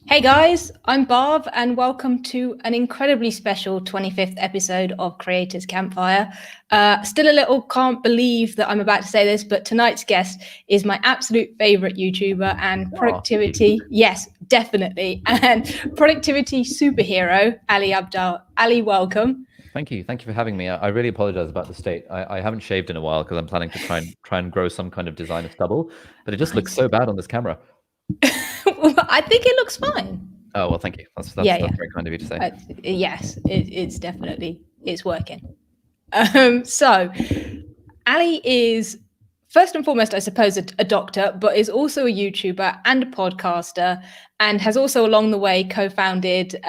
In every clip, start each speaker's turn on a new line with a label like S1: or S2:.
S1: Hey guys, I'm Barb and welcome to an incredibly special 25th episode of Creators Campfire. Still a little can't believe that I'm about to say this, but tonight's guest is my absolute favorite YouTuber and productivity, yes, definitely, and productivity superhero, Ali Abdaal. Ali, welcome.
S2: Thank you for having me. I really apologize about the state. I haven't shaved in a while because I'm planning to try and grow some kind of designer stubble, but it just looks so bad on this camera.
S1: I think it looks fine.
S2: Oh well, thank you. That's very kind of you to say.
S1: Yes, it's definitely working. So Ali is first and foremost, I suppose, a doctor, but is also a YouTuber and a podcaster, and has also along the way co-founded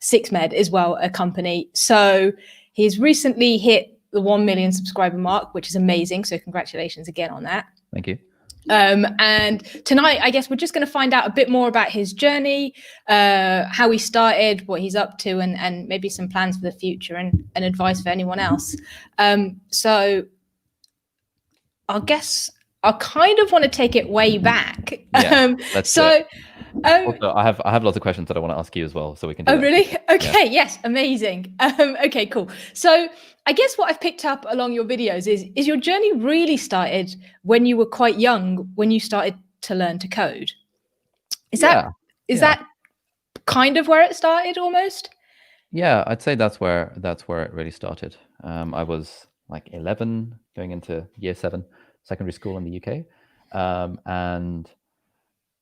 S1: SixMed as well, a company. So he's recently hit the 1 million subscriber mark, which is amazing. So congratulations again on that.
S2: Thank you.
S1: And tonight, I guess we're just going to find out a bit more about his journey, how he started, what he's up to, and maybe some plans for the future and advice for anyone else. So I guess I kind of want to take it way back.
S2: Yeah, also, I have lots of questions that I want to ask you as well, so we can do that.
S1: Really? Okay, yeah. Yes, amazing. Okay, cool. So I guess what I've picked up along your videos is your journey really started when you were quite young, when you started to learn to code. Is that kind of where it started almost?
S2: Yeah, I'd say that's where it really started. I was like 11, going into year 7 secondary school in the UK, and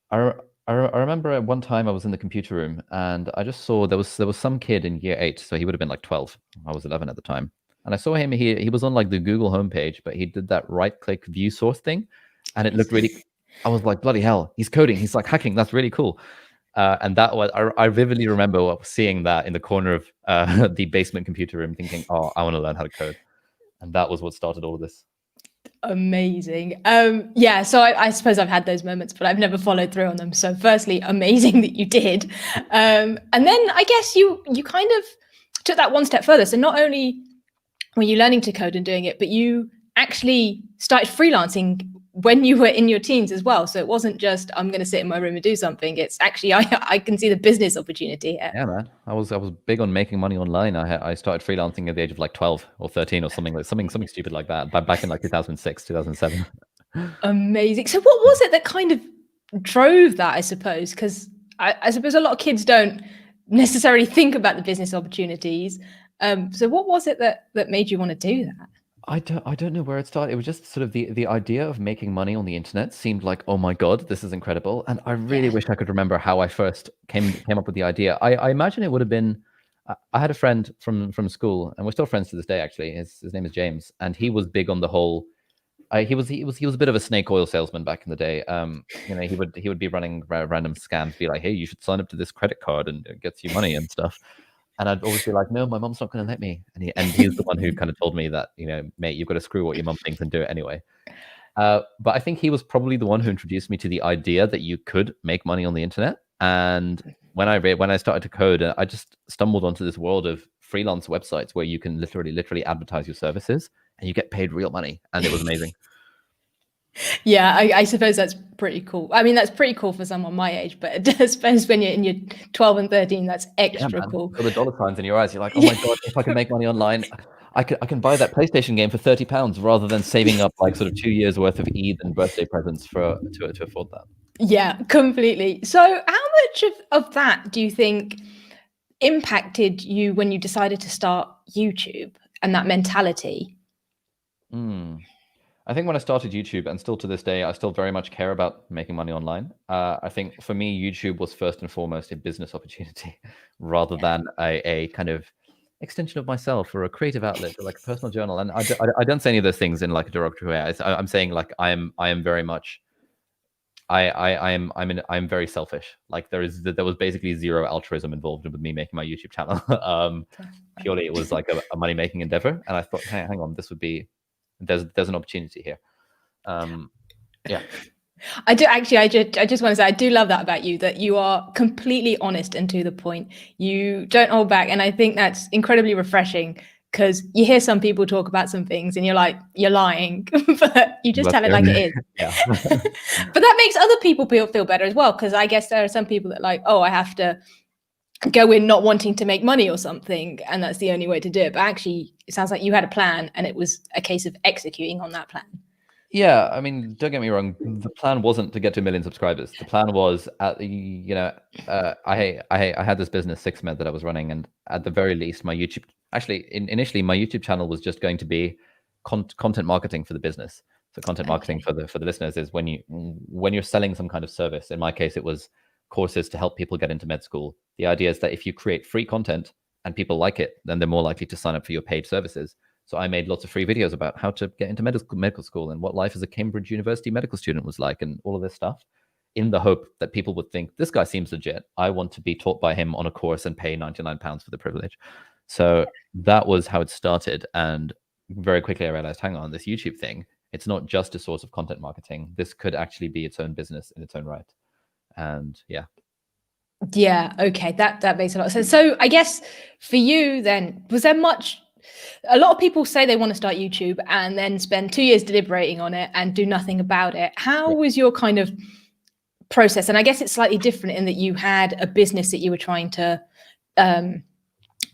S2: I remember at one time I was in the computer room and I just saw there was some kid in year 8, so he would have been like 12. I was 11 at the time, and I saw him. He was on like the Google homepage, but he did that right-click view source thing, and it looked really. I was like, bloody hell, he's coding. He's like hacking. That's really cool. And that was I vividly remember seeing that in the corner of the basement computer room, thinking, oh, I want to learn how to code, and that was what started all of this.
S1: Amazing. Yeah, so I suppose I've had those moments, but I've never followed through on them. So firstly, amazing that you did. And then I guess you kind of took that one step further. So not only were you learning to code and doing it, but you actually started freelancing when you were in your teens as well. So it wasn't just, I'm going to sit in my room and do something. It's actually, I can see the business opportunity here.
S2: Yeah, man. I was big on making money online. I started freelancing at the age of like 12 or 13 or something stupid like that, back in like 2006, 2007.
S1: Amazing. So what was it that kind of drove that, I suppose? Because I suppose a lot of kids don't necessarily think about the business opportunities. So what was it that made you want to do that?
S2: I don't know where it started. It was just sort of the idea of making money on the internet seemed like, oh my God, this is incredible. And I really wish I could remember how I first came up with the idea. I imagine it would have been, I had a friend from school, and we're still friends to this day, actually. His name is James, and he was big on the whole, he was a bit of a snake oil salesman back in the day. He would be running random scams, be like, hey, you should sign up to this credit card and it gets you money and stuff. And I'd always be like, no, my mom's not going to let me. And he's the one who kind of told me that, mate, you've got to screw what your mom thinks and do it anyway. But I think he was probably the one who introduced me to the idea that you could make money on the internet. And when I started to code, I just stumbled onto this world of freelance websites where you can literally advertise your services and you get paid real money. And it was amazing.
S1: Yeah, I suppose that's pretty cool. I mean, that's pretty cool for someone my age, but I suppose when you're in your 12 and 13, that's extra cool.
S2: So the dollar signs in your eyes, you're like, oh my God, if I can make money online, I can buy that PlayStation game for £30 rather than saving up like sort of 2 years worth of Eid and birthday presents to afford that.
S1: Yeah, completely. So how much of that do you think impacted you when you decided to start YouTube and that mentality?
S2: I think when I started YouTube, and still to this day, I still very much care about making money online. I think for me, YouTube was first and foremost a business opportunity rather than a kind of extension of myself or a creative outlet or like a personal journal. And I don't say any of those things in like a derogatory way. I'm saying like I am very much, I'm very selfish. Like there was basically zero altruism involved with me making my YouTube channel. Purely it was like a money making endeavor. And I thought, hey, hang on, this would be, there's an opportunity here. Yeah.
S1: I do actually, I just want to say, I do love that about you, that you are completely honest and to the point. You don't hold back. And I think that's incredibly refreshing because you hear some people talk about some things and you're like, you're lying, but you just tell it like it is.
S2: Yeah.
S1: But that makes other people feel better as well, because I guess there are some people that like, oh, I have to go in not wanting to make money or something, and that's the only way to do it. But actually, it sounds like you had a plan, and it was a case of executing on that plan.
S2: Yeah, I mean, don't get me wrong. The plan wasn't to get to 1 million subscribers. The plan was, I had this business, SixMed, that I was running, and at the very least, my YouTube. Actually, initially, my YouTube channel was just going to be content marketing for the business. So, content marketing for the listeners is when you're selling some kind of service. In my case, it was courses to help people get into med school. The idea is that if you create free content and people like it, then they're more likely to sign up for your paid services. So I made lots of free videos about how to get into medical school and what life as a Cambridge University medical student was like and all of this stuff, in the hope that people would think, this guy seems legit. I want to be taught by him on a course and pay £99 for the privilege. So that was how it started. And very quickly I realized, hang on, this YouTube thing, it's not just a source of content marketing. This could actually be its own business in its own right. And yeah.
S1: Yeah, okay, that makes a lot of sense. So I guess for you then, was there much... A lot of people say they want to start YouTube and then spend 2 years deliberating on it and do nothing about it. How was your kind of process? And I guess it's slightly different in that you had a business that you were trying to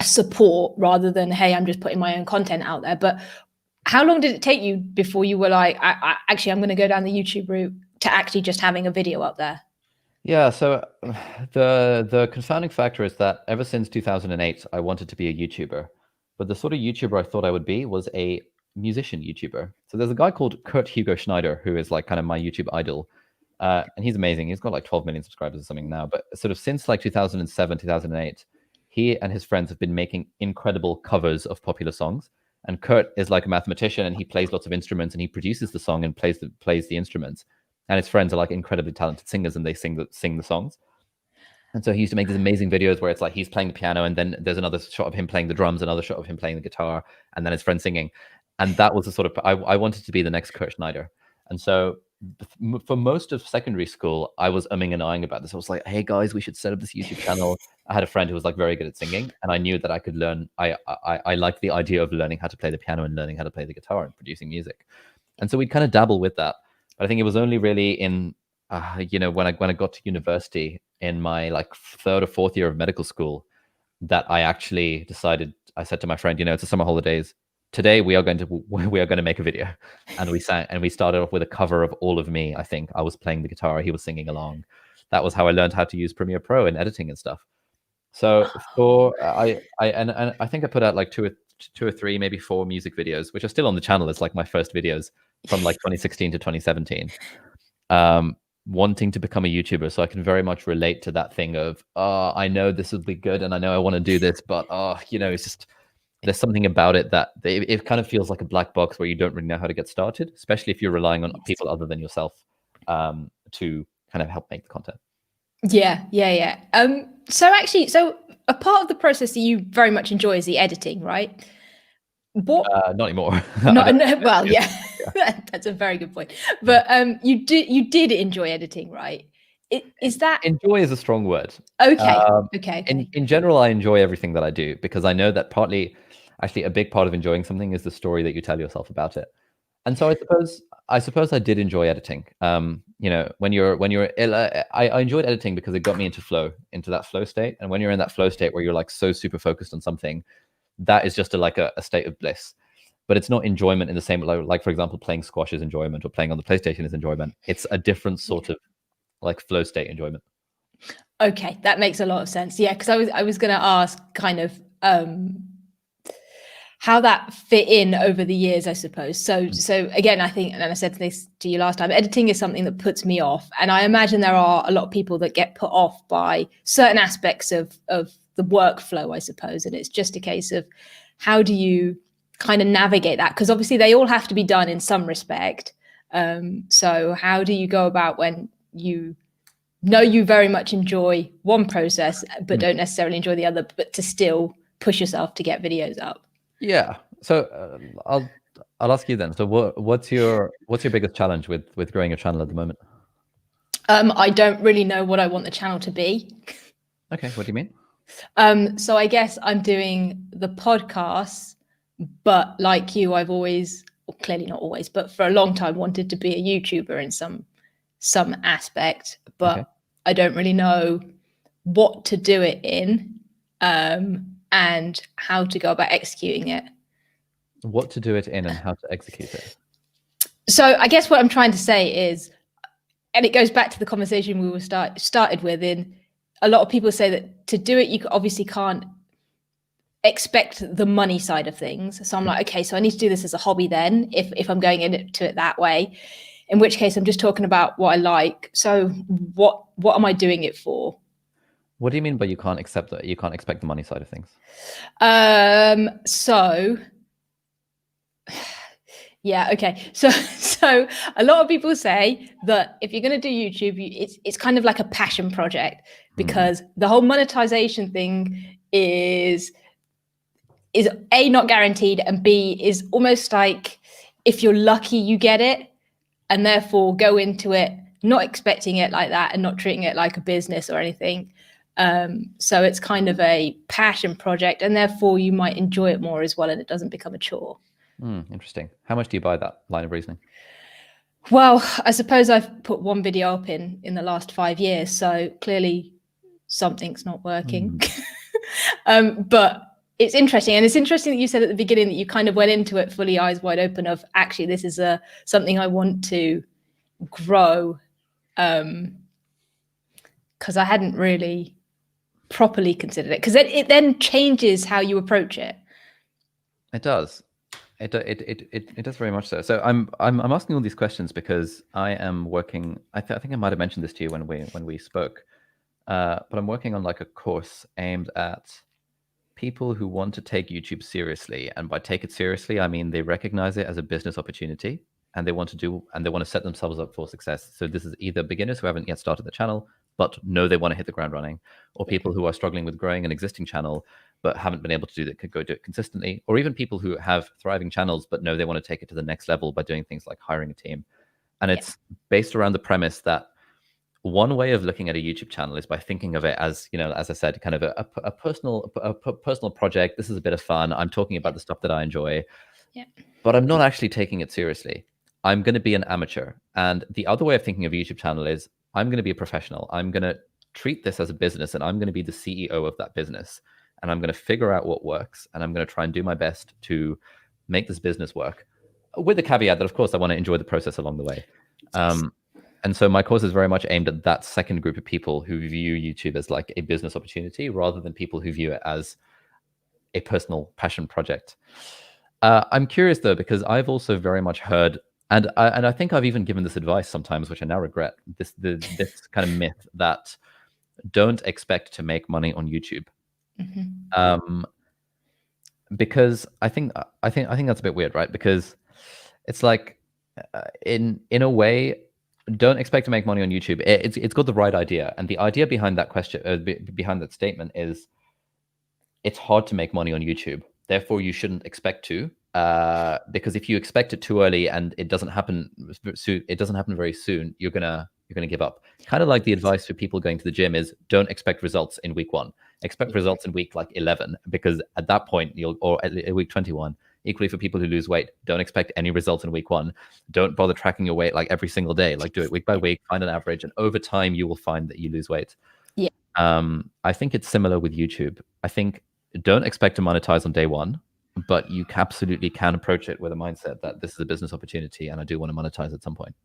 S1: support rather than, hey, I'm just putting my own content out there. But how long did it take you before you were like, I'm going to go down the YouTube route to actually just having a video up there?
S2: Yeah, so the confounding factor is that ever since 2008, I wanted to be a YouTuber. But the sort of YouTuber I thought I would be was a musician YouTuber. So there's a guy called Kurt Hugo Schneider, who is like kind of my YouTube idol. And he's amazing. He's got like 12 million subscribers or something now. But sort of since like 2007, 2008, he and his friends have been making incredible covers of popular songs. And Kurt is like a mathematician, and he plays lots of instruments, and he produces the song and plays the instruments. And his friends are like incredibly talented singers, and they sing the songs. And so he used to make these amazing videos where it's like he's playing the piano, and then there's another shot of him playing the drums, another shot of him playing the guitar, and then his friend singing. And that was the sort of, I wanted to be the next Kurt Schneider. And so for most of secondary school, I was umming and ahhing about this. I was like, hey guys, we should set up this YouTube channel. I had a friend who was like very good at singing, and I knew that I could learn. I liked the idea of learning how to play the piano and learning how to play the guitar and producing music. And so we'd kind of dabble with that. But I think it was only really in, when I got to university in my like 3rd or 4th year of medical school, that I actually decided. I said to my friend, it's the summer holidays. Today we are going to make a video, and we sang, and we started off with a cover of All of Me. I think I was playing the guitar, he was singing along. That was how I learned how to use Premiere Pro and editing and stuff. So I think I put out like two or three, maybe 4 music videos, which are still on the channel. It's like my first videos from like 2016 to 2017. Wanting to become a YouTuber, so I can very much relate to that thing of, I know this would be good, and I know I want to do this, but it's just, there's something about it that it kind of feels like a black box where you don't really know how to get started, especially if you're relying on people other than yourself to kind of help make the content.
S1: Yeah. So a part of the process that you very much enjoy is the editing, right? What?
S2: Not anymore.
S1: Well, yeah. That's a very good point. But you did enjoy editing, right? Is that...
S2: Enjoy is a strong word.
S1: Okay.
S2: In general, I enjoy everything that I do, because I know that actually a big part of enjoying something is the story that you tell yourself about it. And so I suppose I did enjoy editing. When you're ill, I enjoyed editing because it got me into that flow state. And when you're in that flow state where you're like so super focused on something, that is just a state of bliss. But it's not enjoyment in the same, like for example, playing squash is enjoyment, or playing on the PlayStation is enjoyment. It's a different sort of like flow state enjoyment.
S1: Okay, that makes a lot of sense. Yeah, because I was going to ask kind of how that fit in over the years, I suppose. So again, I think, and I said this to you last time, editing is something that puts me off. And I imagine there are a lot of people that get put off by certain aspects of the workflow, I suppose. And it's just a case of, how do you kind of navigate that? Because obviously they all have to be done in some respect. So how do you go about when you know you very much enjoy one process, but don't necessarily enjoy the other, but to still push yourself to get videos up?
S2: Yeah. So I'll ask you then. So what's your biggest challenge with growing a channel at the moment?
S1: I don't really know what I want the channel to be.
S2: Okay. What do you mean?
S1: So I guess I'm doing the podcasts But like you, I've always, well, clearly not always, but for a long time wanted to be a YouTuber in some aspect, but
S2: Okay.
S1: I don't really know what to do it in, and how to go about executing it.
S2: What to do it in and how to execute it.
S1: So I guess what I'm trying to say is, and it goes back to the conversation we were started with, in a lot of people say that to do it, you obviously can't expect the money side of things. So I'm like, okay, so I need to do this as a hobby then, if I'm going into it that way, in which case I'm just talking about what I like. So what am I doing it for?
S2: What do you mean by you can't accept that? You can't expect the money side of things?
S1: So yeah, okay. So a lot of people say that if you're going to do YouTube, it's kind of like a passion project, because the whole monetization thing is A, not guaranteed, and B, is almost like if you're lucky you get it, and therefore go into it not expecting it like that and not treating it like a business or anything. So it's kind of a passion project, and therefore you might enjoy it more as well, and it doesn't become a chore.
S2: Interesting. How much do you buy that line of reasoning?
S1: Well, I suppose I've put one video up in the last 5 years, so clearly something's not working. But it's interesting, and it's interesting that you said at the beginning that you kind of went into it fully eyes wide open of, actually this is something I want to grow, because I hadn't really properly considered it, because it then changes how you approach it.
S2: It does. It does very much so. So I'm asking all these questions because I am working. I think I might have mentioned this to you when we spoke, but I'm working on like a course aimed at people who want to take YouTube seriously, and by take it seriously, I mean they recognize it as a business opportunity, and they want to set themselves up for success. So this is either beginners who haven't yet started the channel but know they want to hit the ground running, or people who are struggling with growing an existing channel but haven't been able to do that, could go do it consistently, or even people who have thriving channels but know they want to take it to the next level by doing things like hiring a team. And it's based around the premise that one way of looking at a YouTube channel is by thinking of it as, as I said, kind of a personal project. This is a bit of fun. I'm talking about the stuff that I enjoy, but I'm not actually taking it seriously. I'm going to be an amateur. And the other way of thinking of a YouTube channel is I'm going to be a professional. I'm going to treat this as a business, and I'm going to be the CEO of that business. And I'm going to figure out what works, and I'm going to try and do my best to make this business work, with the caveat that, of course, I want to enjoy the process along the way. And so my course is very much aimed at that second group of people who view YouTube as like a business opportunity, rather than people who view it as a personal passion project. I'm curious though, because I've also very much heard, and I think I've even given this advice sometimes, which I now regret, this kind of myth that don't expect to make money on YouTube. Because I think that's a bit weird, right? Because it's like, in a way, don't expect to make money on YouTube. It's got the right idea, and the idea behind that question, behind that statement, is it's hard to make money on YouTube. Therefore, you shouldn't expect to, because if you expect it too early and it doesn't happen very soon, you're gonna give up. Kind of like the advice for people going to the gym is, don't expect results in week 1. Expect results in week like 11, because at that point or at week 21. Equally for people who lose weight, don't expect any results in week 1. Don't bother tracking your weight like every single day. Like, do it week by week, find an average, and over time you will find that you lose weight.
S1: Yeah.
S2: I think it's similar with YouTube. I think don't expect to monetize on day 1, but you absolutely can approach it with a mindset that this is a business opportunity and I do want to monetize at some point.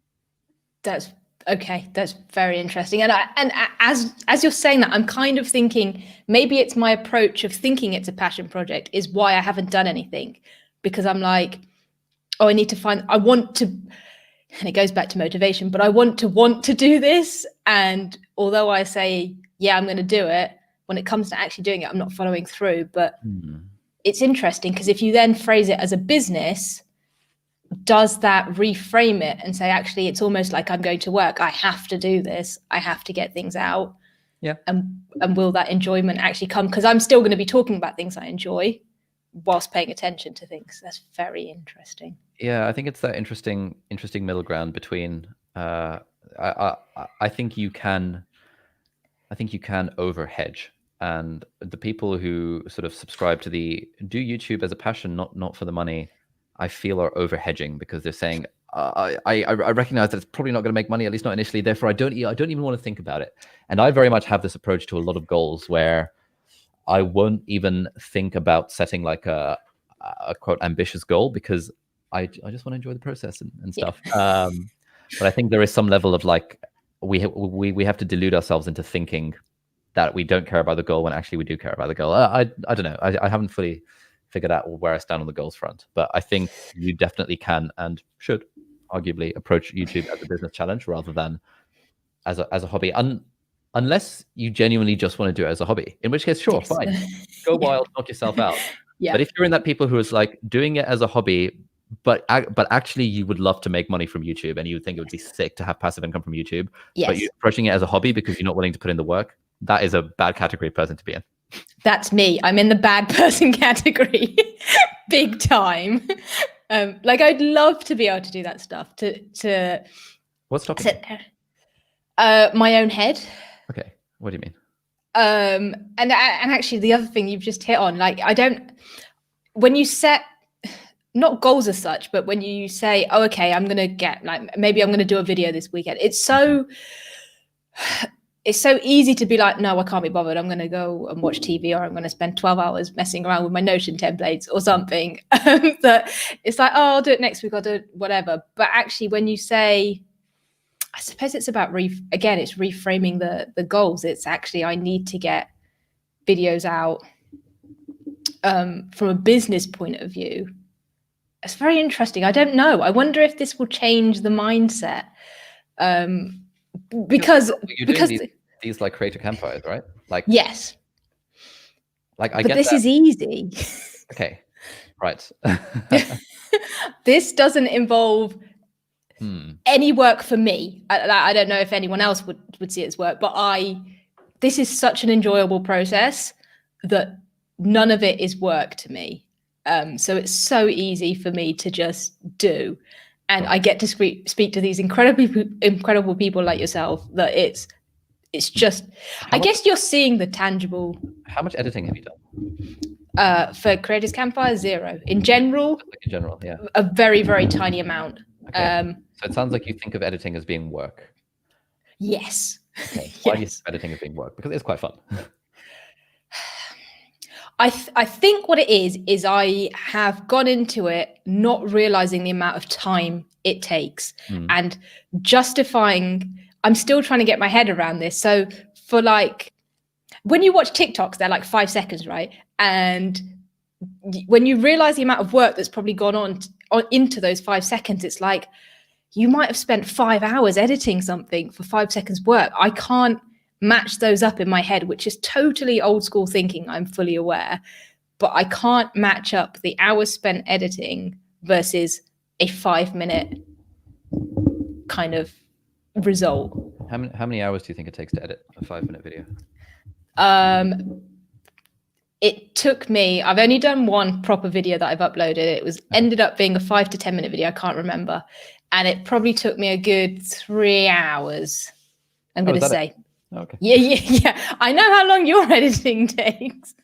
S1: That's okay. That's very interesting. And as you're saying that, I'm kind of thinking maybe it's my approach of thinking it's a passion project is why I haven't done anything, because I'm like, oh, I want to, and it goes back to motivation, but I want to do this. And although I say, yeah, I'm going to do it, when it comes to actually doing it, I'm not following through. But it's interesting, because if you then phrase it as a business, does that reframe it and say, actually, it's almost like I'm going to work. I have to do this. I have to get things out.
S2: Yeah.
S1: And will that enjoyment actually come? Because I'm still going to be talking about things I enjoy whilst paying attention to things. That's very interesting.
S2: Yeah, I think it's that interesting middle ground between. I think you can over hedge. and the people who sort of subscribe to the do YouTube as a passion, not for the money, I feel are over hedging, because they're saying, I recognize that it's probably not going to make money, at least not initially. Therefore, I don't even want to think about it. And I very much have this approach to a lot of goals where I won't even think about setting like a quote ambitious goal, because I just want to enjoy the process and stuff. Yeah. But I think there is some level of like we have to delude ourselves into thinking that we don't care about the goal when actually we do care about the goal. I don't know. I haven't fully figured out where I stand on the goals front, but I think you definitely can and should arguably approach YouTube as a business challenge rather than as a hobby. Unless you genuinely just want to do it as a hobby, in which case, sure, yes. Fine, go wild, knock yourself out. Yeah. But if you're in that people who is like doing it as a hobby, but actually you would love to make money from YouTube and you would think it would be sick to have passive income from YouTube, yes. But you're approaching it as a hobby because you're not willing to put in the work, that is a bad category person to be in.
S1: That's me. I'm in the bad person category, big time. Like I'd love to be able to do that stuff. To
S2: what's stopping?
S1: My own head.
S2: Okay, what do you mean?
S1: And actually the other thing you've just hit on, like when you set not goals as such, but when you say, oh, okay, I'm gonna get like maybe I'm gonna do a video this weekend. It's so easy to be like, no, I can't be bothered. I'm gonna go and watch TV, or I'm gonna spend 12 hours messing around with my Notion templates or something. That it's like, oh, I'll do it next week, I'll do it, whatever. But actually, when you say, I suppose it's about it's reframing the goals. It's actually, I need to get videos out from a business point of view. It's very interesting. I don't know. I wonder if this will change the mindset. Because
S2: you're doing these like Creator Campfires, right? Like
S1: yes.
S2: Like I
S1: but
S2: get
S1: this
S2: that.
S1: Is easy.
S2: Okay, right.
S1: This doesn't involve any work for me. I don't know if anyone else would see it as work, but this is such an enjoyable process that none of it is work to me. So it's so easy for me to just do. And I get to speak to these incredible people like yourself that it's just, I guess you're seeing the tangible.
S2: How much editing have you done?
S1: For Creators Campfire, 0. In general,
S2: yeah.
S1: A very, very tiny amount.
S2: Okay. So it sounds like you think of editing as being work.
S1: Yes.
S2: Okay. Why do you think editing as being work? Because it's quite fun.
S1: I think what it is I have gone into it not realizing the amount of time it takes and justifying. I'm still trying to get my head around this. So for like, when you watch TikToks, they're like 5 seconds, right? And when you realize the amount of work that's probably gone on into those 5 seconds, it's like, you might have spent 5 hours editing something for 5 seconds work. I can't match those up in my head, which is totally old school thinking, I'm fully aware, but I can't match up the hours spent editing versus a 5-minute kind of result.
S2: How many hours do you think it takes to edit a 5-minute video?
S1: It took me, I've only done one proper video that I've uploaded. It ended up being a 5 to 10 minute video. I can't remember. And it probably took me a good 3 hours, I'm going to say.
S2: It? Okay.
S1: Yeah. I know how long your editing takes,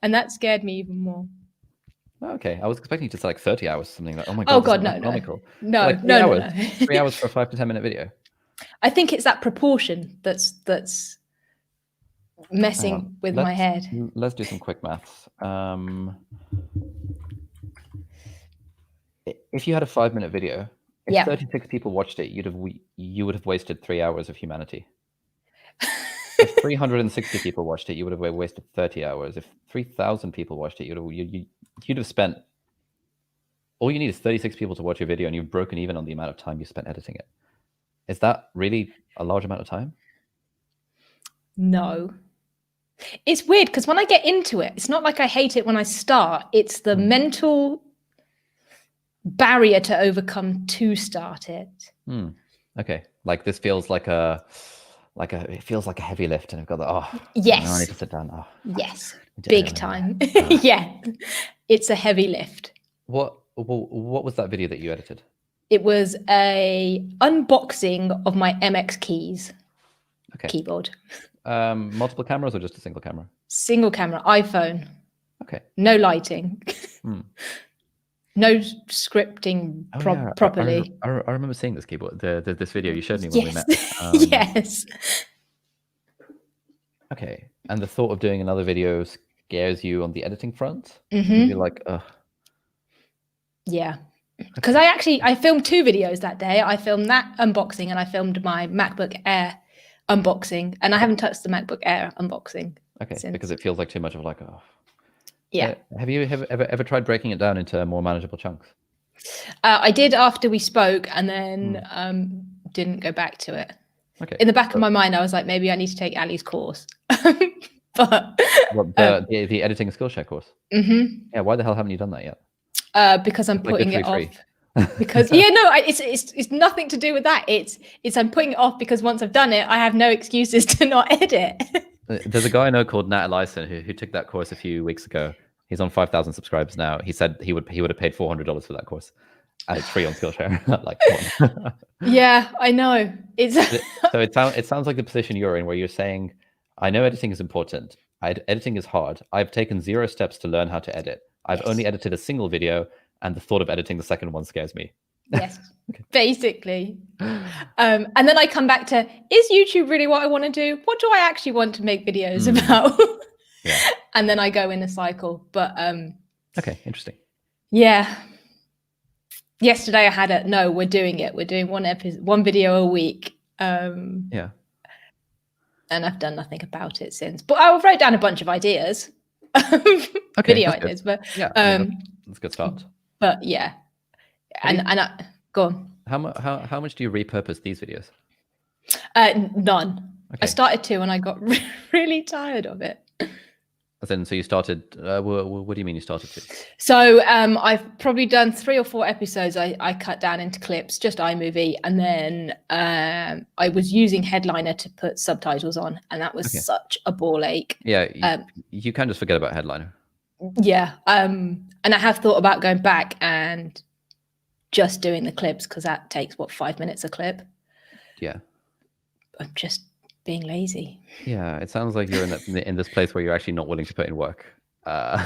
S1: and that scared me even more.
S2: Okay, I was expecting just like 30 hours, something like. Oh my god!
S1: Oh god, no.
S2: 3 hours for a 5 to 10 minute video.
S1: I think it's that proportion that's messing with my head.
S2: Let's do some quick maths. If you had a 5-minute video, if 36 people watched it, you would have wasted 3 hours of humanity. If 360 people watched it, you would have wasted 30 hours. If 3,000 people watched it, you'd have spent. All you need is 36 people to watch your video, and you've broken even on the amount of time you spent editing it. Is that really a large amount of time?
S1: No. It's weird because when I get into it, it's not like I hate it when I start. It's the mental barrier to overcome to start it.
S2: Okay, like this feels it feels like a heavy lift, and I've got the
S1: yes,
S2: I need to sit down.
S1: Yes, big time. Yeah, it's a heavy lift.
S2: What was that video that you edited?
S1: It was a unboxing of my MX keys.
S2: Okay.
S1: keyboard.
S2: Multiple cameras or just a single camera?
S1: Single camera, iPhone.
S2: Okay.
S1: No lighting. No scripting properly.
S2: I remember seeing this keyboard, this video you showed me when we met.
S1: Yes.
S2: Okay. And the thought of doing another video scares you on the editing front?
S1: Mm-hmm.
S2: You're like, ugh.
S1: Yeah. Because I filmed 2 videos that day. I filmed that unboxing and I filmed my MacBook Air unboxing, and I haven't touched the MacBook Air unboxing.
S2: Okay,
S1: since.
S2: because it feels like too much of like, oh.
S1: Yeah.
S2: Have you ever tried breaking it down into more manageable chunks?
S1: I did after we spoke, and then didn't go back to it.
S2: Okay.
S1: In the back of my mind, I was like, maybe I need to take Ali's course. But
S2: the editing Skillshare course.
S1: Mm-hmm.
S2: Yeah. Why the hell haven't you done that yet?
S1: Because I'm putting it off. Because it's nothing to do with that. It's I'm putting it off because once I've done it, I have no excuses to not edit.
S2: There's a guy I know called Nat Elyson who took that course a few weeks ago. He's on 5,000 subscribers now. He said he would have paid $400 for that course, and it's free on Skillshare. Like, come on.
S1: Yeah, I know.
S2: So it sounds like the position you're in, where you're saying, I know editing is important. Editing is hard. I've taken 0 steps to learn how to edit. I've only edited a single video, and the thought of editing the second one scares me.
S1: Yes, basically. And then I come back to, is YouTube really what I want to do? What do I actually want to make videos about?
S2: Yeah.
S1: And then I go in a cycle. But
S2: okay, interesting.
S1: Yeah. Yesterday I had no, we're doing it. We're doing one video a week.
S2: Yeah.
S1: And I've done nothing about it since. But I wrote down a bunch of ideas. Video ideas. But
S2: yeah, that's a good start.
S1: But yeah. Go on.
S2: How much do you repurpose these videos?
S1: None. Okay. I started to and I got really tired of it.
S2: So you started, what do you mean you started to?
S1: So I've probably done 3 or 4 episodes. I cut down into clips, just iMovie. And then I was using Headliner to put subtitles on. And that was such a ball ache.
S2: Yeah, you can just forget about Headliner.
S1: Yeah. And I have thought about going back and just doing the clips, because that takes, 5 minutes a clip?
S2: Yeah.
S1: I'm just being lazy.
S2: Yeah, it sounds like you're in this place where you're actually not willing to put in work. Fair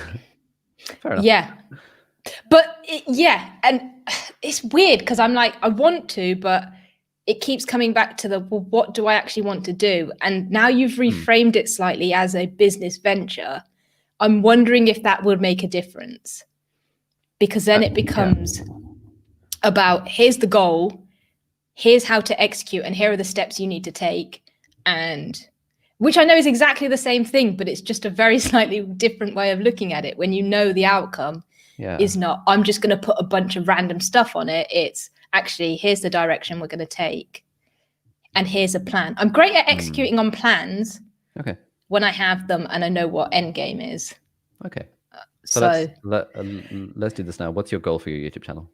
S2: enough.
S1: Yeah, but and it's weird because I'm like, I want to, but it keeps coming back to what do I actually want to do? And now you've reframed it slightly as a business venture. I'm wondering if that would make a difference, because then it becomes about, here's the goal, here's how to execute, and here are the steps you need to take. And which I know is exactly the same thing, but it's just a very slightly different way of looking at it. When you know the outcome is not, I'm just going to put a bunch of random stuff on it. It's actually, here's the direction we're going to take, and here's a plan. I'm great at executing on plans when I have them and I know what end game is.
S2: Okay. So let's do this now. What's your goal for your YouTube channel?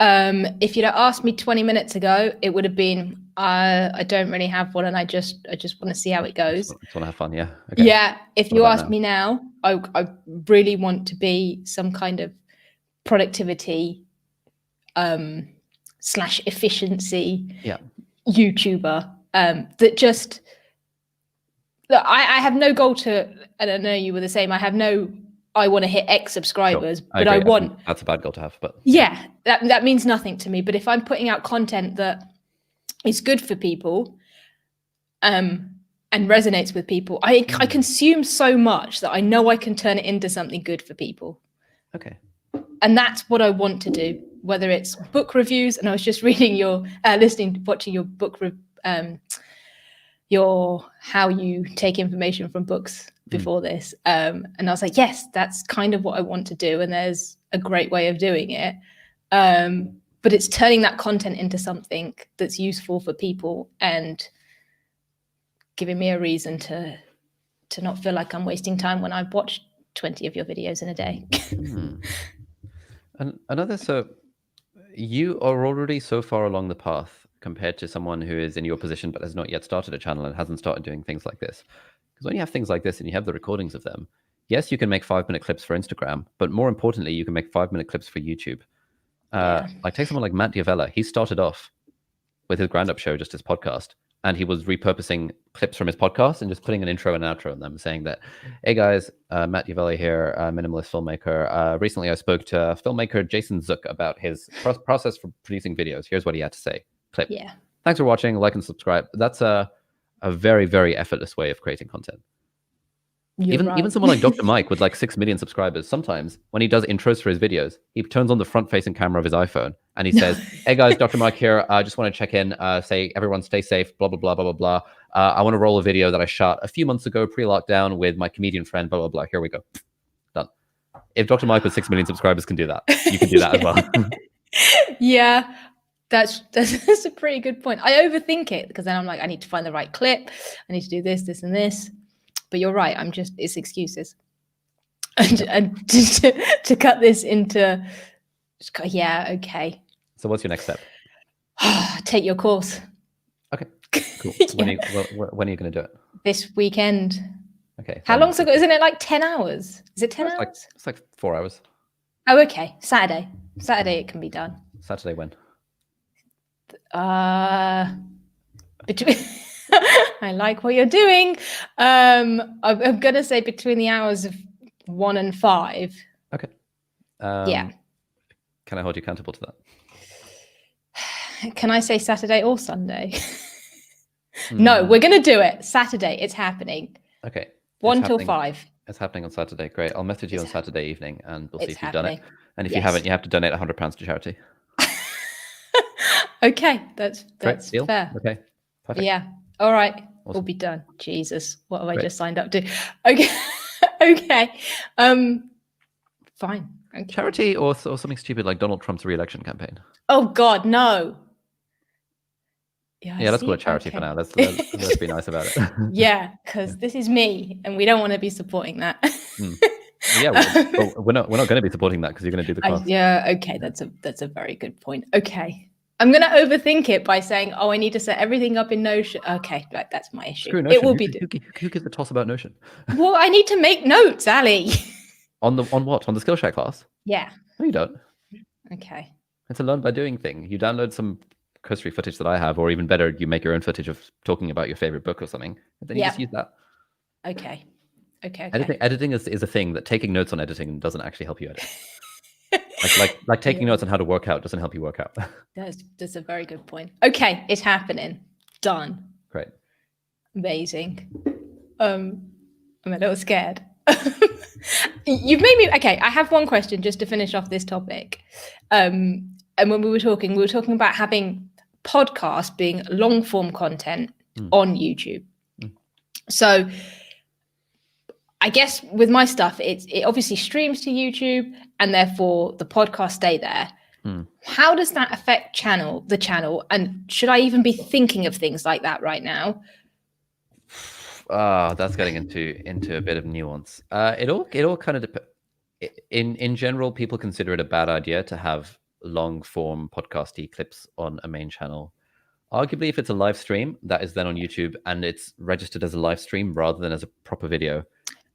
S1: If you'd have asked me 20 minutes ago, it would have been, I don't really have one, and I just want to see how it goes.
S2: Just want to have fun, yeah. Okay.
S1: Yeah. If you ask me now, I really want to be some kind of productivity / efficiency YouTuber that just, look, I have no goal to, and I know you were the same, I want to hit X subscribers, but I want...
S2: That's a bad goal to have, but...
S1: Yeah, that means nothing to me. But if I'm putting out content that is good for people and resonates with people, I consume so much that I know I can turn it into something good for people.
S2: Okay.
S1: And that's what I want to do, whether it's book reviews, and I was just reading watching your book, how you take information from books before this. And I was like, yes, that's kind of what I want to do. And there's a great way of doing it. But it's turning that content into something that's useful for people and giving me a reason to not feel like I'm wasting time when I've watched 20 of your videos in a day.
S2: And so you are already so far along the path compared to someone who is in your position but has not yet started a channel and hasn't started doing things like this. Because when you have things like this and you have the recordings of them, yes, you can make 5-minute clips for Instagram, but more importantly, you can make 5-minute clips for YouTube. Like take someone like Matt Diavella. He started off with his Ground Up show, just his podcast, and he was repurposing clips from his podcast and just putting an intro and outro on them, saying that, hey guys, Matt Yavelli here, minimalist filmmaker. Recently I spoke to filmmaker Jason Zook about his process for producing videos. Here's what he had to say. Clip.
S1: Yeah.
S2: Thanks for watching. Like and subscribe. That's a very, very effortless way of creating content. Even someone like Dr. Mike with like 6 million subscribers, sometimes when he does intros for his videos, he turns on the front-facing camera of his iPhone and he says, hey guys, Dr. Mike here. I just want to check in, say everyone stay safe, blah, blah, blah, blah, blah, blah. I want to roll a video that I shot a few months ago, pre-lockdown with my comedian friend, blah, blah, blah. Here we go. Done. If Dr. Mike with 6 million subscribers can do that, you can do that as well. Yeah.
S1: That's a pretty good point. I overthink it because then I'm like, I need to find the right clip. I need to do this, this, and this. But you're right. It's excuses. And to cut this into, yeah, okay.
S2: So what's your next step?
S1: Take your course.
S2: Okay, cool. When are you going to do it?
S1: This weekend.
S2: Okay.
S1: How long's ago? Isn't it like 10 hours? Is it 10 hours?
S2: It's like 4 hours.
S1: Oh, okay. Saturday it can be done.
S2: Saturday when?
S1: Between I like what you're doing. I'm gonna say between the hours of 1 and 5.
S2: Okay.
S1: Yeah.
S2: Can I hold you accountable to that?
S1: Can I say Saturday or Sunday? No, we're gonna do it. Saturday, it's happening.
S2: Okay.
S1: 1 till 5.
S2: It's happening on Saturday. Great. I'll message you on Saturday evening and we'll see if you've done it. And if
S1: Yes.
S2: you haven't, you have to donate £100 to charity.
S1: Okay, that's
S2: Deal?
S1: fair.
S2: Okay. Perfect.
S1: Yeah. All right.
S2: Awesome.
S1: We'll be done. Jesus, what have I
S2: Great.
S1: just signed up to? Okay. Okay. Fine. Okay.
S2: Charity or something stupid like Donald Trump's re-election campaign.
S1: Oh God, no.
S2: Yeah, let's call it charity for now. Let's be nice about it.
S1: Yeah, because this is me, and we don't want to be supporting that.
S2: Yeah, well, we're not going to be supporting that because you're going to do the class.
S1: Yeah, okay, that's a very good point. Okay, I'm going to overthink it by saying, oh, I need to set everything up in Notion. Okay, right, that's my issue.
S2: Screw Notion.
S1: It will be.
S2: Who gives a toss about Notion?
S1: Well, I need to make notes, Ali.
S2: On what? On the Skillshare class?
S1: Yeah.
S2: No, you don't.
S1: Okay.
S2: It's a learn by doing thing. You download some cursory footage that I have, or even better, you make your own footage of talking about your favorite book or something, and then you just use that.
S1: Okay.
S2: Editing is a thing that taking notes on editing doesn't actually help you edit. like taking notes on how to work out doesn't help you work out.
S1: That's a very good point. Okay, it's happening. Done.
S2: Great.
S1: Amazing. I'm a little scared. You've made me okay. I have one question just to finish off this topic. And when we were talking about having podcasts being long form content on YouTube. So I guess with my stuff, it obviously streams to YouTube, and therefore the podcasts stay there. How does that affect the channel? And should I even be thinking of things like that right now?
S2: That's getting into a bit of nuance. It all kind of depends. In general, people consider it a bad idea to have long form podcasty clips on a main channel. Arguably, if it's a live stream that is then on YouTube and it's registered as a live stream rather than as a proper video,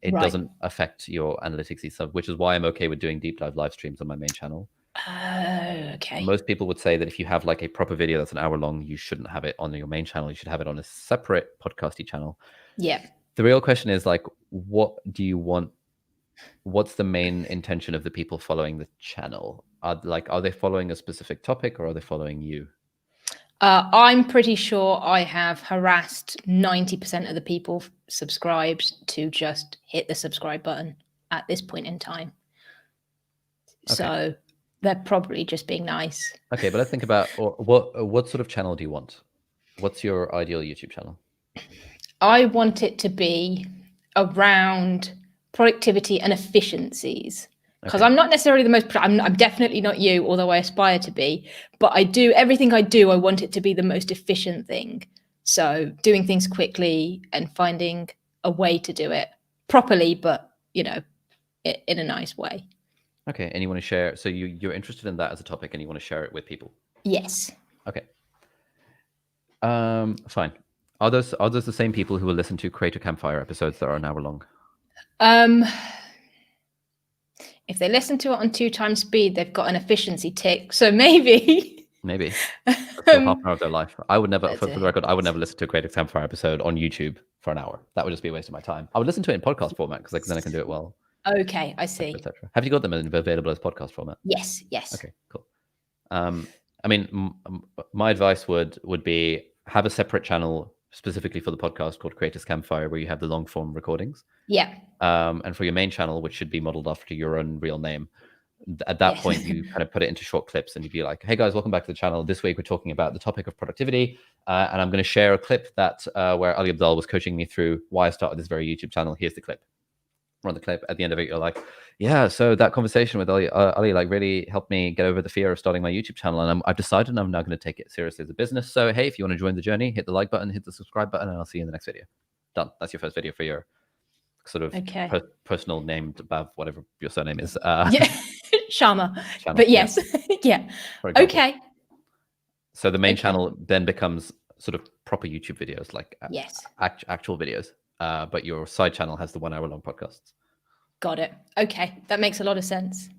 S2: it doesn't affect your analytics stuff, which is why I'm okay with doing deep dive live streams on my main channel.
S1: Okay.
S2: Most people would say that if you have like a proper video that's an hour long, you shouldn't have it on your main channel. You should have it on a separate podcasty channel.
S1: Yeah.
S2: The real question is like, what do you want? What's the main intention of the people following the channel? Are they following a specific topic or are they following you?
S1: I'm pretty sure I have harassed 90% of the people subscribed to just hit the subscribe button at this point in time. Okay. So they're probably just being nice. Okay,
S2: but let's think about what sort of channel do you want? What's your ideal YouTube channel?
S1: I want it to be around productivity and efficiencies. Because I'm not necessarily the most, I'm definitely not you, although I aspire to be, but everything I do, I want it to be the most efficient thing. So doing things quickly and finding a way to do it properly, but, in a nice way.
S2: Okay. And you want to share, so you're interested in that as a topic and you want to share it with people?
S1: Yes.
S2: Okay. Fine. Are those the same people who will listen to Creator Campfire episodes that are an hour long?
S1: If they listen to it on 2 times speed, they've got an efficiency tick. So maybe.
S2: Maybe. That's still half an hour of their life. I would never,
S1: That's
S2: for the
S1: it.
S2: record, I would never listen to a Creators Campfire episode on YouTube for an hour. That would just be a waste of my time. I would listen to it in podcast format because then I can do it well,
S1: Okay, I see.
S2: etc. Have you got them available as podcast format?
S1: Yes, yes.
S2: Okay, cool. I mean, my advice would be have a separate channel specifically for the podcast called Creators Campfire, where you have the long form recordings.
S1: Yeah.
S2: And for your main channel, which should be modeled after your own real name, at that point, you kind of put it into short clips and you'd be like, hey guys, welcome back to the channel. This week, we're talking about the topic of productivity. And I'm going to share a clip that where Ali Abdaal was coaching me through why I started this very YouTube channel. Here's the clip. Run the clip. At the end of it, you're like, yeah, so that conversation with Ali like really helped me get over the fear of starting my YouTube channel. And I've decided I'm now going to take it seriously as a business. So, hey, if you want to join the journey, hit the like button, hit the subscribe button, and I'll see you in the next video. Done. That's your first video for your sort of personal name above whatever your surname is.
S1: Yeah, Sharma. But yes, yeah. Okay.
S2: So the main channel then becomes sort of proper YouTube videos, like actual videos. But your side channel has the 1 hour long podcasts.
S1: Got it. Okay, that makes a lot of sense.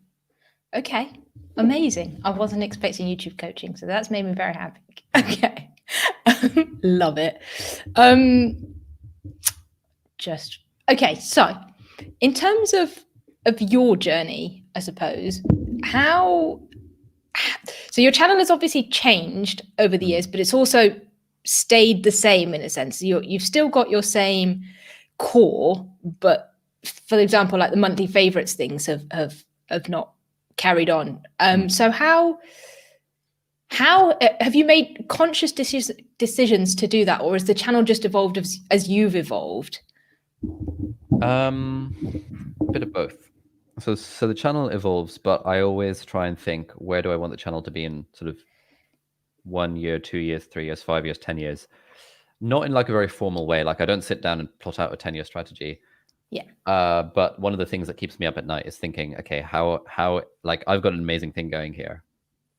S1: Okay, amazing. I wasn't expecting YouTube coaching, so that's made me very happy. Okay, love it. Okay, so in terms of your journey, I suppose, so your channel has obviously changed over the years, but it's also stayed the same in a sense. You've still got your same core, but for example, like the monthly favorites things have not carried on. So how have you made conscious decisions to do that, or has the channel just evolved as you've evolved?
S2: A bit of both. So the channel evolves, but I always try and think, where do I want the channel to be in sort of 1 year, 2 years, 3 years, 5 years, 10 years? Not in like a very formal way. Like I don't sit down and plot out a 10-year strategy.
S1: Yeah.
S2: But one of the things that keeps me up at night is thinking, okay, how like I've got an amazing thing going here.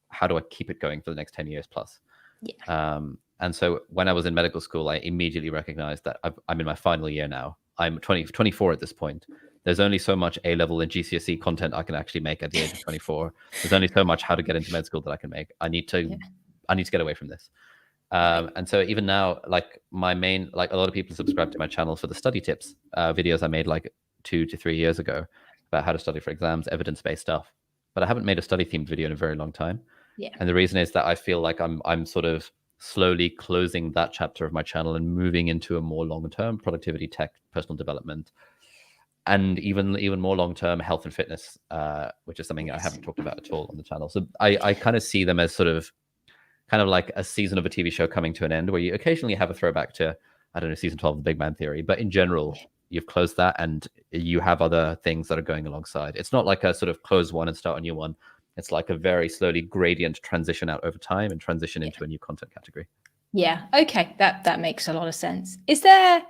S2: How do I keep it going for the next 10 years plus?
S1: Yeah.
S2: And so when I was in medical school, I immediately recognized that I'm in my final year now. I'm 24 at this point. There's only so much A-level and GCSE content I can actually make at the age of 24. There's only so much how to get into med school that I can make. I need to get away from this. And so even now, like my main, like a lot of people subscribe to my channel for the study tips videos I made like 2 to 3 years ago about how to study for exams, evidence-based stuff. But I haven't made a study themed video in a very long time.
S1: Yeah.
S2: And the reason is that I feel like I'm sort of slowly closing that chapter of my channel and moving into a more long-term productivity, tech, personal development, and even more long-term health and fitness, which is something I haven't talked about at all on the channel. So I kind of see them as sort of kind of like a season of a TV show coming to an end, where you occasionally have a throwback to, I don't know, season 12 of The Big Bang Theory. But in general, you've closed that and you have other things that are going alongside. It's not like a sort of close one and start a new one. It's like a very slowly gradient transition out over time and transition into a new content category. Yeah.
S1: Okay. That makes a lot of sense. Is there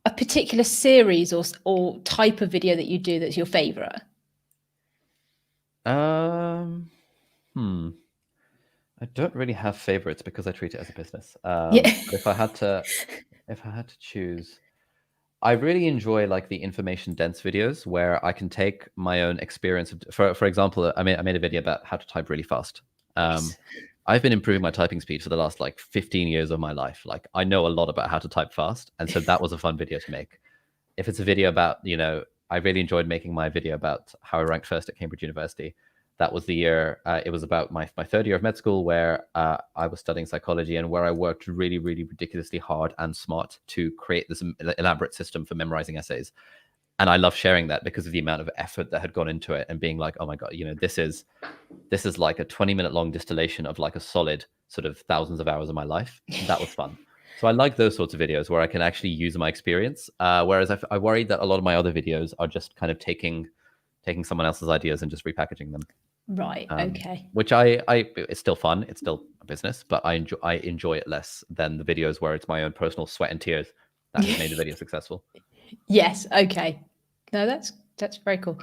S1: a particular series or type of video that you do that's your favorite?
S2: I don't really have favorites because I treat it as a business. But if I had to choose, I really enjoy like the information dense videos where I can take my own experience. For example, I made a video about how to type really fast. I've been improving my typing speed for the last like 15 years of my life. Like I know a lot about how to type fast. And so that was a fun video to make. If it's a video about, I really enjoyed making my video about how I ranked first at Cambridge University. That was the year, it was about my third year of med school, where I was studying psychology and where I worked really, really ridiculously hard and smart to create this elaborate system for memorizing essays. And I love sharing that because of the amount of effort that had gone into it and being like, oh my God, this is like a 20-minute long distillation of like a solid sort of thousands of hours of my life. That was fun. So I like those sorts of videos where I can actually use my experience. Whereas I worried that a lot of my other videos are just kind of taking someone else's ideas and just repackaging them.
S1: Right. Okay.
S2: Which it's still fun. It's still a business, but I enjoy it less than the videos where it's my own personal sweat and tears that has made the video successful.
S1: Yes. Okay. No, that's very cool.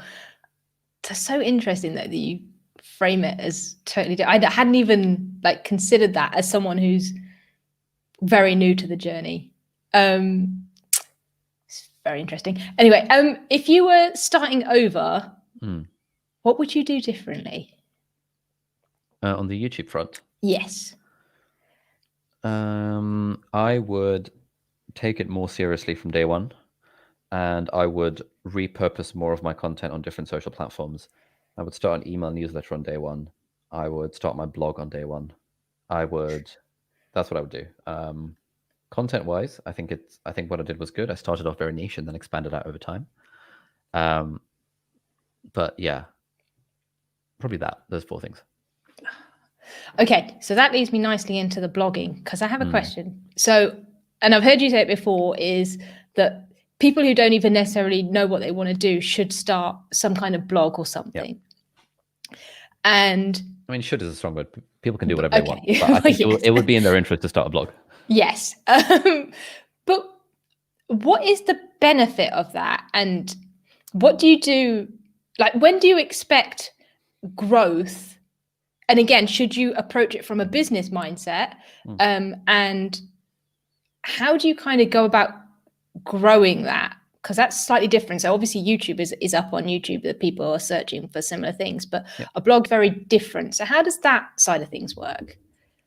S1: That's so interesting though, that you frame it as totally different. I hadn't even like considered that as someone who's very new to the journey. It's very interesting. Anyway, if you were starting over, what would you do differently?
S2: On the YouTube front?
S1: Yes.
S2: I would take it more seriously from day one, and I would repurpose more of my content on different social platforms. I would start an email newsletter on day one. I would start my blog on day one. That's what I would do. Content wise, I think what I did was good. I started off very niche and then expanded out over time. But yeah, probably those 4 things.
S1: Okay, so that leads me nicely into the blogging, because I have a question. So, and I've heard you say it before, is that people who don't even necessarily know what they want to do should start some kind of blog or something. Yep. And
S2: I mean, should is a strong word. People can do whatever they want, but I think
S1: yes.
S2: it would be in their interest to start a blog.
S1: Yes. But what is the benefit of that? And what do you do? Like, when do you expect growth? And again, should you approach it from a business mindset? And how do you kind of go about growing that? Because that's slightly different. So obviously YouTube is up on YouTube, that people are searching for similar things, but a blog very different. So how does that side of things work?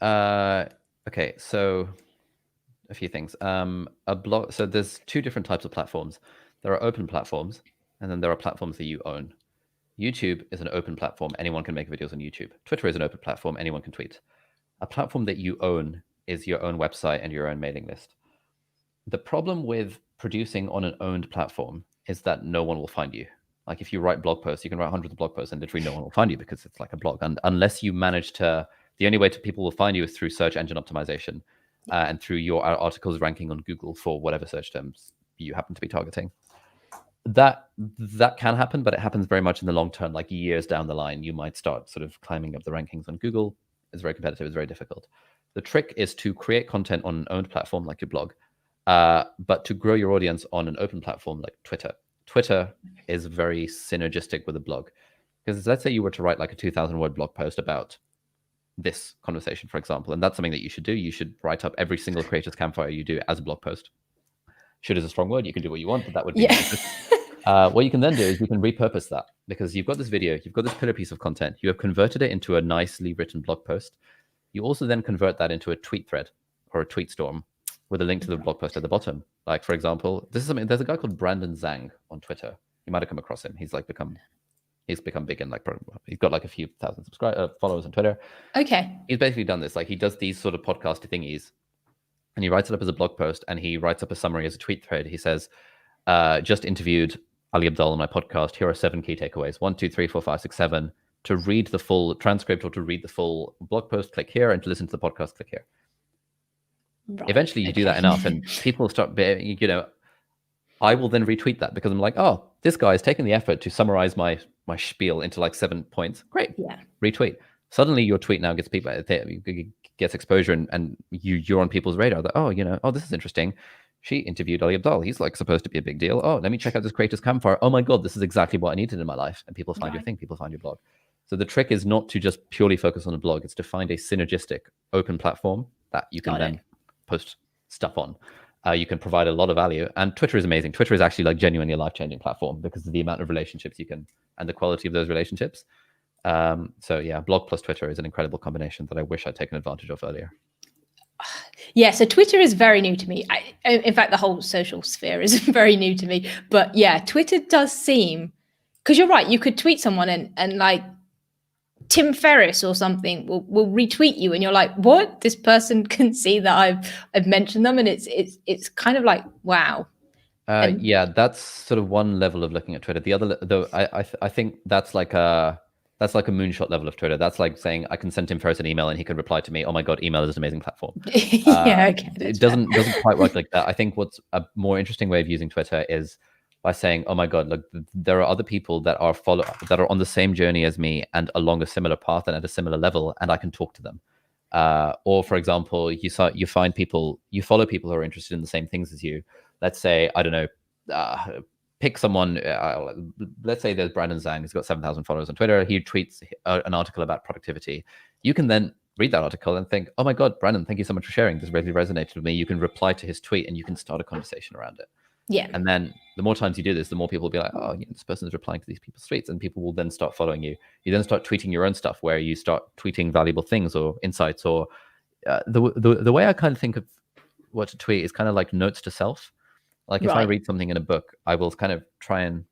S2: Okay, so a few things. A blog. So there's 2 different types of platforms. There are open platforms, and then there are platforms that you own. YouTube is an open platform. Anyone can make videos on YouTube. Twitter is an open platform. Anyone can tweet. A platform that you own is your own website and your own mailing list. The problem with producing on an owned platform is that no one will find you. Like, if you write blog posts, you can write hundreds of blog posts and literally no one will find you, because it's like a blog. And unless you manage to, the only way people will find you is through search engine optimization and through your articles ranking on Google for whatever search terms you happen to be targeting. That can happen, but it happens very much in the long term. Like, years down the line, you might start sort of climbing up the rankings on Google. It's very competitive. It's very difficult. The trick is to create content on an owned platform like your blog, but to grow your audience on an open platform like Twitter. Twitter is very synergistic with a blog, because let's say you were to write like a 2,000-word blog post about this conversation, for example, and that's something that you should do. You should write up every single Creators Campfire you do as a blog post. Should is a strong word. You can do what you want, but that would be what you can then do is you can repurpose that, because you've got this video, you've got this pillar piece of content, you have converted it into a nicely written blog post. You also then convert that into a tweet thread or a tweet storm with a link to the blog post at the bottom. Like, for example, there's a guy called Brandon Zhang on Twitter. You might have come across him. He's become big, and like he's got like a few thousand followers on Twitter.
S1: Okay.
S2: He's basically done this. Like, he does these sort of podcast thingies, and he writes it up as a blog post, and he writes up a summary as a tweet thread. He says, just interviewed Ali Abdaal on my podcast. Here are 7 key takeaways. 1, 2, 3, 4, 5, 6, 7. To read the full transcript or to read the full blog post, click here, and to listen to the podcast, click here. Right. Eventually, you do that enough, and people start, I will then retweet that, because I'm like, oh, this guy is taking the effort to summarize my spiel into like 7 points. Great. Yeah. Retweet. Suddenly your tweet now gets gets exposure, and you're on people's radar that, oh, this is interesting. She interviewed Ali Abdaal. He's like supposed to be a big deal. Oh, let me check out this Creators Campfire. Oh my God, this is exactly what I needed in my life. And people find your thing, people find your blog. So the trick is not to just purely focus on a blog. It's to find a synergistic open platform that you can then post stuff on. You can provide a lot of value. And Twitter is amazing. Twitter is actually like genuinely a life-changing platform, because of the amount of relationships you can, and the quality of those relationships. So yeah, blog plus Twitter is an incredible combination that I wish I'd taken advantage of earlier.
S1: Yeah, so Twitter is very new to me. In fact, the whole social sphere is very new to me. But yeah, Twitter does seem, because you're right, you could tweet someone and like Tim Ferriss or something will retweet you, and you're like, what? This person can see that I've mentioned them, and it's kind of like, wow.
S2: Yeah, that's sort of one level of looking at Twitter. The other, though, I think that's like a moonshot level of Twitter. That's like saying I can send Tim Ferriss an email and he can reply to me, oh my God, email is an amazing platform.
S1: Yeah, okay.
S2: It doesn't quite work like that. I think what's a more interesting way of using Twitter is by saying, oh my God, look, there are other people that are on the same journey as me and along a similar path and at a similar level, and I can talk to them. Or for example, you follow people who are interested in the same things as you. Let's say, I don't know, pick someone, let's say there's Brandon Zhang, he's got 7,000 followers on Twitter. He tweets an article about productivity. You can then read that article and think, oh my God, Brandon, thank you so much for sharing. This really resonated with me. You can reply to his tweet and you can start a conversation around it.
S1: Yeah.
S2: And then the more times you do this, the more people will be like, oh, this person is replying to these people's tweets, and people will then start following you. You then start tweeting your own stuff, where you start tweeting valuable things or insights, or the way I kind of think of what to tweet is kind of like notes to self. Like if I read something in a book, I will kind of try and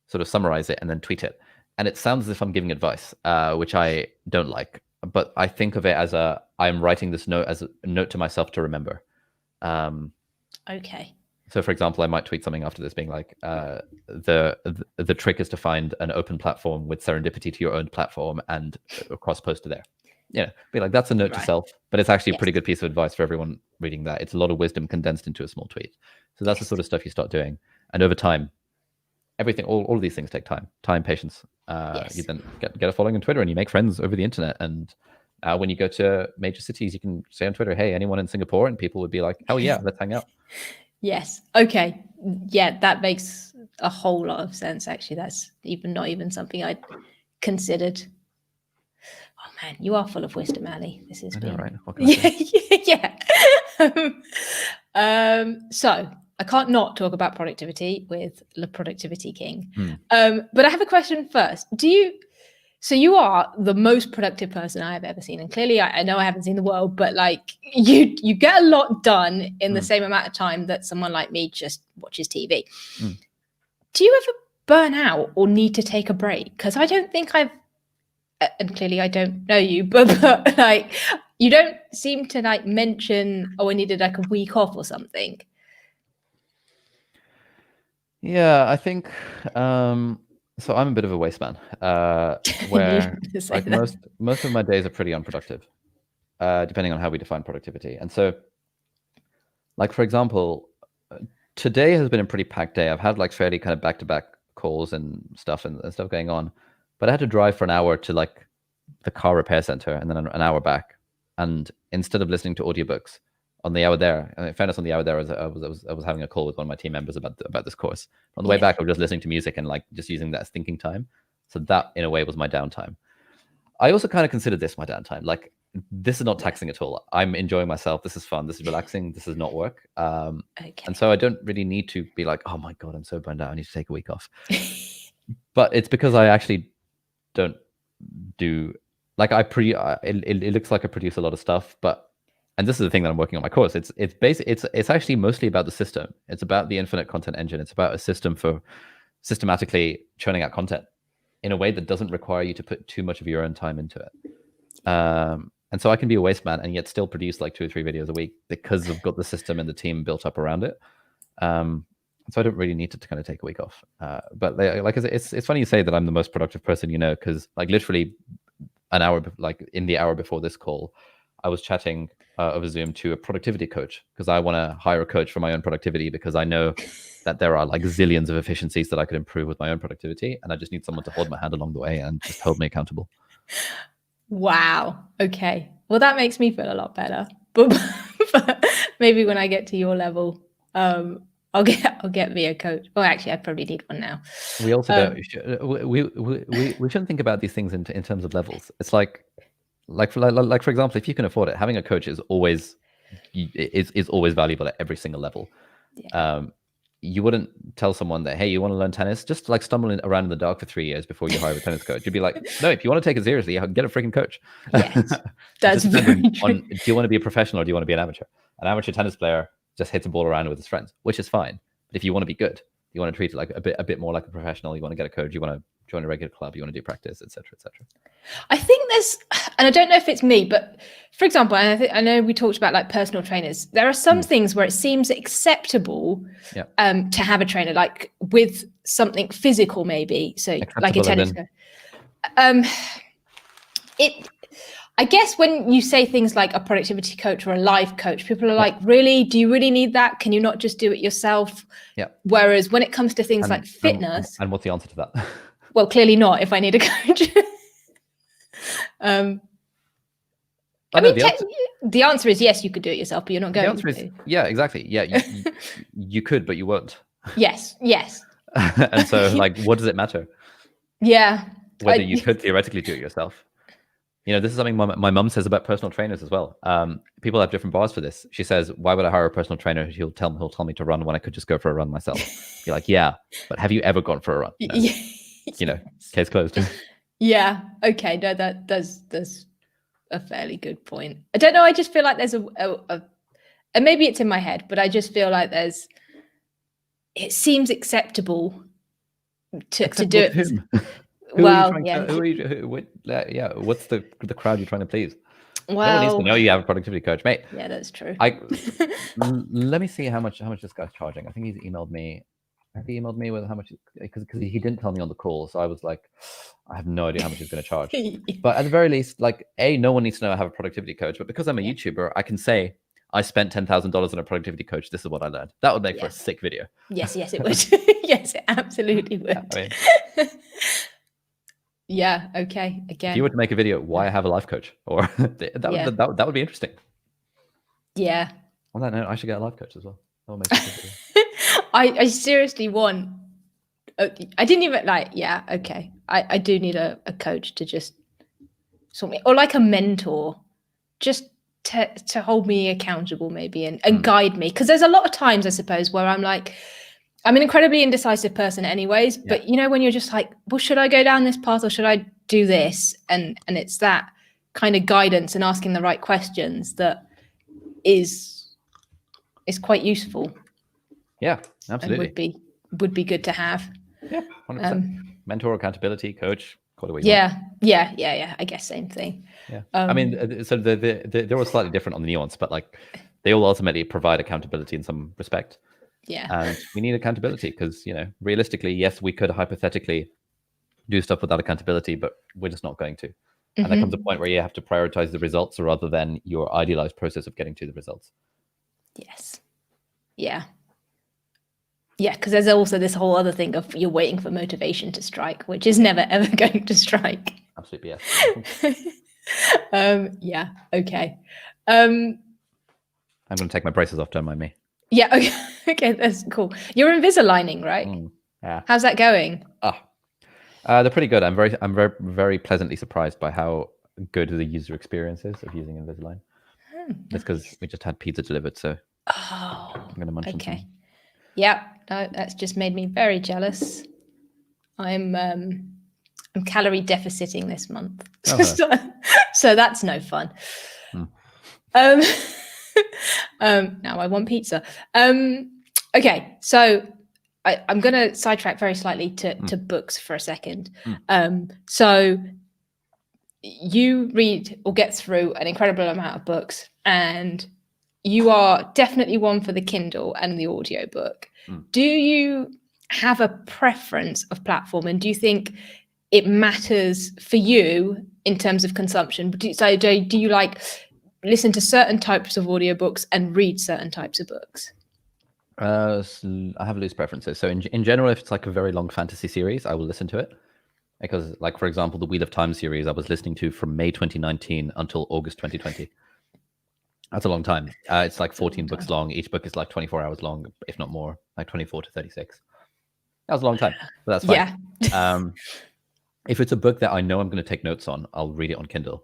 S2: sort of summarize it and then tweet it. And it sounds as if I'm giving advice, which I don't like. But I think of it as I'm writing this note as a note to myself to remember.
S1: Okay.
S2: So, for example, I might tweet something after this being like, the trick is to find an open platform with serendipity to your own platform and cross-post to there. Be like, that's a note to self, but it's actually a pretty good piece of advice for everyone reading that. It's a lot of wisdom condensed into a small tweet. So that's the sort of stuff you start doing. And over time, everything, all of these things take time, patience. You then get a following on Twitter, and you make friends over the internet. And when you go to major cities, you can say on Twitter, hey, anyone in Singapore? And people would be like, hell yeah, let's hang out.
S1: Yes. Okay. Yeah, that makes a whole lot of sense, actually. That's not even something I'd considered. Oh man, you are full of wisdom, Ali. This is
S2: right.
S1: Yeah. So I can't not talk about productivity with the Productivity King. But I have a question first. So you are the most productive person I have ever seen. And clearly I know I haven't seen the world, but like you get a lot done in the same amount of time that someone like me just watches TV. Do you ever burn out or need to take a break? Because I don't think and clearly I don't know you, but like you don't seem to like mention, I needed like a week off or something.
S2: Yeah, I think so I'm a bit of a waste man, where like most of my days are pretty unproductive, depending on how we define productivity. And so, like for example, today has been a pretty packed day. I've had like fairly kind of back-to-back calls and stuff going on, but I had to drive for an hour to like the car repair center and then an hour back. And instead of listening to audiobooks on the hour there, and in fairness, on the hour there, I was having a call with one of my team members about this course. On the way back, I was just listening to music and like just using that as thinking time. So that, in a way, was my downtime. I also kind of consider this my downtime. Like, this is not taxing at all. I'm enjoying myself. This is fun. This is relaxing. This is not work. And so I don't really need to be like, oh my God, I'm so burned out, I need to take a week off. But it's because I actually don't do like it looks like I produce a lot of stuff, but. And this is the thing that I'm working on my course. It's actually mostly about the system. It's about the infinite content engine. It's about a system for systematically churning out content in a way that doesn't require you to put too much of your own time into it. And so I can be a waste man and yet still produce like 2 or 3 videos a week because I've got the system and the team built up around it. So I don't really need to kind of take a week off. But like it's funny you say that I'm the most productive person, because like literally an hour, like in the hour before this call, I was chatting over Zoom to a productivity coach because I want to hire a coach for my own productivity because I know that there are like zillions of efficiencies that I could improve with my own productivity, and I just need someone to hold my hand along the way and just hold me accountable.
S1: Wow. Okay. Well, that makes me feel a lot better. But maybe when I get to your level, I'll get me a coach. Well, actually, I probably need one now.
S2: We also don't. We shouldn't think about these things in terms of levels. It's like for example, if you can afford it, having a coach is always valuable at every single level. Yeah. You wouldn't tell someone that, hey, you want to learn tennis, just like stumbling around in the dark for 3 years before you hire a tennis coach. You'd be like, no, if you want to take it seriously, get a freaking coach.
S1: Yes, that's very true.
S2: Do you want to be a professional or do you want to be an amateur? An amateur tennis player just hits a ball around with his friends, which is fine. But if you want to be good, you want to treat it like a bit more like a professional. You want to get a coach. You want to join a regular club. You want to do practice, etc., etc.
S1: I think there's, and I don't know if it's me, but for example, and I know we talked about like personal trainers. There are some things where it seems acceptable to have a trainer, like with something physical, maybe. So like a tennis. I guess when you say things like a productivity coach or a life coach, people are like, really? Do you really need that? Can you not just do it yourself?
S2: Yeah.
S1: Whereas when it comes to things like fitness.
S2: And what's the answer to that?
S1: Well, clearly not if I need a coach. The answer is yes, you could do it yourself, but you're not going to.
S2: Yeah, exactly. Yeah, you could, but you won't.
S1: Yes.
S2: And so, like, what does it matter?
S1: Yeah.
S2: Whether you could theoretically do it yourself. This is something my mum says about personal trainers as well. People have different bars for this. She says, why would I hire a personal trainer? He'll tell me to run when I could just go for a run myself. Be like, yeah, but have you ever gone for a run? No. Case closed.
S1: Yeah. Okay. No, that's a fairly good point. I don't know. I just feel like there's and maybe it's in my head, but I just feel like it seems acceptable to do it.
S2: Whom?
S1: Well,
S2: what's the crowd you're trying to please?
S1: Well,
S2: no one needs to know you have a productivity coach, mate.
S1: Yeah, that's true.
S2: Let me see how much this guy's charging. I think he's emailed me. Have he emailed me with how much? Because he didn't tell me on the call, so I was like, I have no idea how much he's going to charge. But at the very least, like, no one needs to know I have a productivity coach. But because I'm a YouTuber, I can say I spent $10,000 on a productivity coach. This is what I learned. That would make for a sick video.
S1: Yes, it would. Yes, it absolutely would. Yeah. Okay. Again,
S2: if you were to make a video, why I have a life coach, or that would be interesting.
S1: Yeah.
S2: On that note, I should get a life coach as well. That would make sense.
S1: I seriously want. I didn't even okay. I do need a coach to just sort me, or like a mentor, just to hold me accountable, maybe, and guide me. Because there's a lot of times, I suppose, where I'm like, I'm an incredibly indecisive person anyways, but when you're just like, well, should I go down this path or should I do this? And it's that kind of guidance and asking the right questions that is quite useful.
S2: Yeah, absolutely.
S1: And would be good to have.
S2: Yeah, 100%. Mentor, accountability, coach, call it what you
S1: want. Yeah. I guess same thing.
S2: Yeah. I mean, so they're all slightly different on the nuance, but like they all ultimately provide accountability in some respect.
S1: Yeah.
S2: And we need accountability because, realistically, yes, we could hypothetically do stuff without accountability, but we're just not going to. And there comes a point where you have to prioritize the results rather than your idealized process of getting to the results.
S1: Yes. Yeah. Yeah, because there's also this whole other thing of you're waiting for motivation to strike, which is never, ever going to strike.
S2: Absolutely, yes.
S1: Yeah, okay.
S2: I'm going to take my braces off, don't mind me.
S1: Yeah, okay, that's cool. You're Invisaligning, right?
S2: Yeah.
S1: How's that going?
S2: They're pretty good. I'm very, very pleasantly surprised by how good the user experience is of using Invisalign. Just because we just had pizza delivered, so I'm going to munch on some.
S1: Yeah, no, that's just made me very jealous. I'm calorie deficiting this month, so that's no fun. Now I want pizza. Okay, so I'm going to sidetrack very slightly to books for a second. So you read or get through an incredible amount of books, and you are definitely one for the Kindle and the audiobook. Do you have a preference of platform, and do you think it matters for you in terms of consumption? Do you like listen to certain types of audiobooks and read certain types of books?
S2: I have loose preferences. So in general, if it's like a very long fantasy series, I will listen to it. Because, like, for example, the Wheel of Time series I was listening to from May 2019 until August 2020. That's a long time. It's like 14 books long. Each book is like 24 hours long, if not more, like 24 to 36. That was a long time, but that's fine. Yeah. If it's a book that I know I'm going to take notes on, I'll read it on Kindle.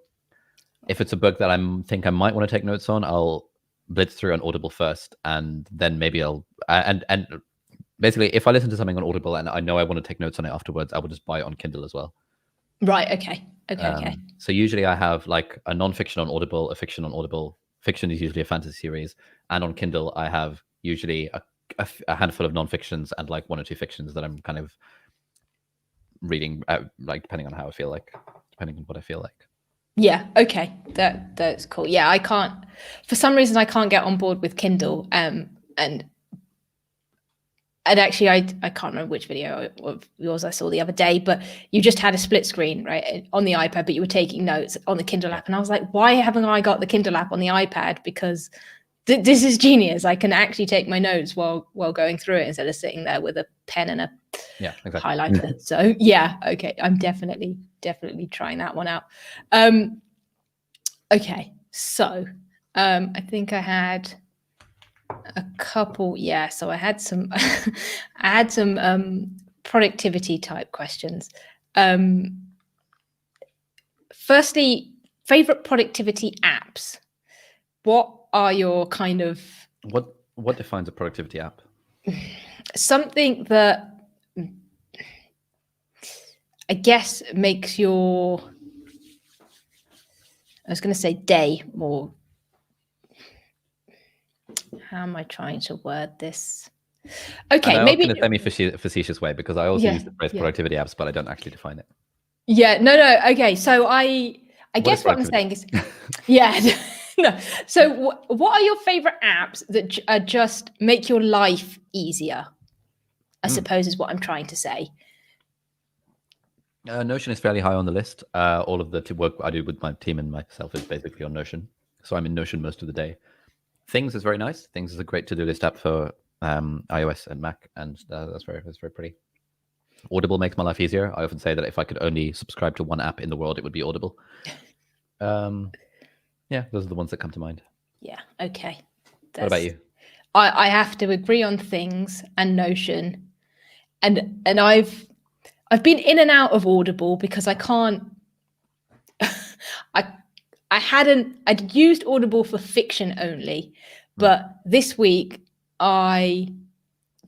S2: If it's a book that I think I might want to take notes on, I'll blitz through on Audible first, and then maybe I'll and basically, if I listen to something on Audible and I know I want to take notes on it afterwards, I will just buy it on Kindle as well.
S1: Right. Okay. Okay.
S2: So usually I have like a non-fiction on Audible, a fiction on Audible. Fiction is usually a fantasy series, and on Kindle I have usually a handful of non-fictions and like one or two fictions that I'm kind of reading, like depending on how I feel like, depending on what I feel like.
S1: Yeah. Okay. That's cool. Yeah, I can't. For some reason, I can't get on board with Kindle. And actually, I can't remember which video of yours I saw the other day, but you just had a split screen, right, on the iPad, but you were taking notes on the Kindle app. And I was like, why haven't I got the Kindle app on the iPad? Because this is genius. I can actually take my notes while going through it instead of sitting there with a pen and a highlighter. So yeah, okay. I'm definitely trying that one out. Okay. So I think I had a couple. Yeah. So I had some, productivity type questions. Firstly, favorite productivity apps. What are your kind of
S2: what defines a productivity app?
S1: something that I guess makes your, I was going to say day more. How am I trying to word this? Okay, maybe
S2: in a semi-facetious way, because I also use the phrase productivity apps, but I don't actually define it.
S1: Yeah, no. Okay, so I guess what I'm saying is, yeah, no. So what are your favorite apps that just make your life easier? I suppose is what I'm trying to say.
S2: Notion is fairly high on the list. All of the work I do with my team and myself is basically on Notion. So I'm in Notion most of the day. Things is very nice. Things is a great to-do list app for iOS and Mac, and that's very pretty. Audible makes my life easier. I often say that if I could only subscribe to one app in the world, it would be Audible. Yeah, those are the ones that come to mind.
S1: Yeah, okay.
S2: What about you?
S1: I have to agree on Things and Notion. And I've been in and out of Audible because I can't I'd used Audible for fiction only, but this week I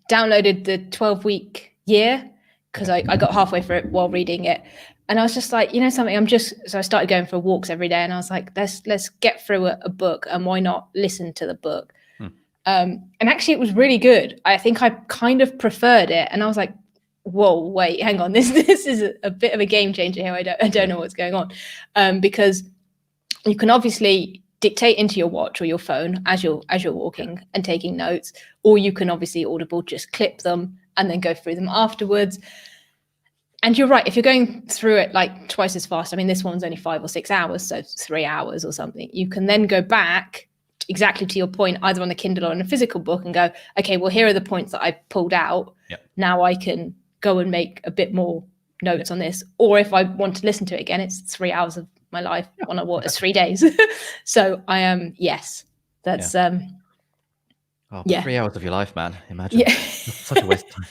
S1: downloaded the 12-week year because I got halfway through it while reading it. And I was just like, you know something, so I started going for walks every day, and I was like, let's get through a book, and why not listen to the book? And actually it was really good. I think I kind of preferred it, and I was like, whoa, wait, hang on, this is a bit of a game changer here. I don't know what's going on, because you can obviously dictate into your watch or your phone as you're walking and taking notes, or you can obviously Audible just clip them and then go through them afterwards. And you're right, if you're going through it like twice as fast, I mean, this one's only 5 or 6 hours, so 3 hours or something, you can then go back exactly to your point, either on the Kindle or in a physical book, and go, okay, well, here are the points that I pulled out. Now I can go and make a bit more notes on this. Or if I want to listen to it again, it's 3 hours of my life on a what? It's 3 days. So I am, yes, that's
S2: 3 hours of your life, man. Imagine.
S1: Yeah.
S2: Such a waste of time.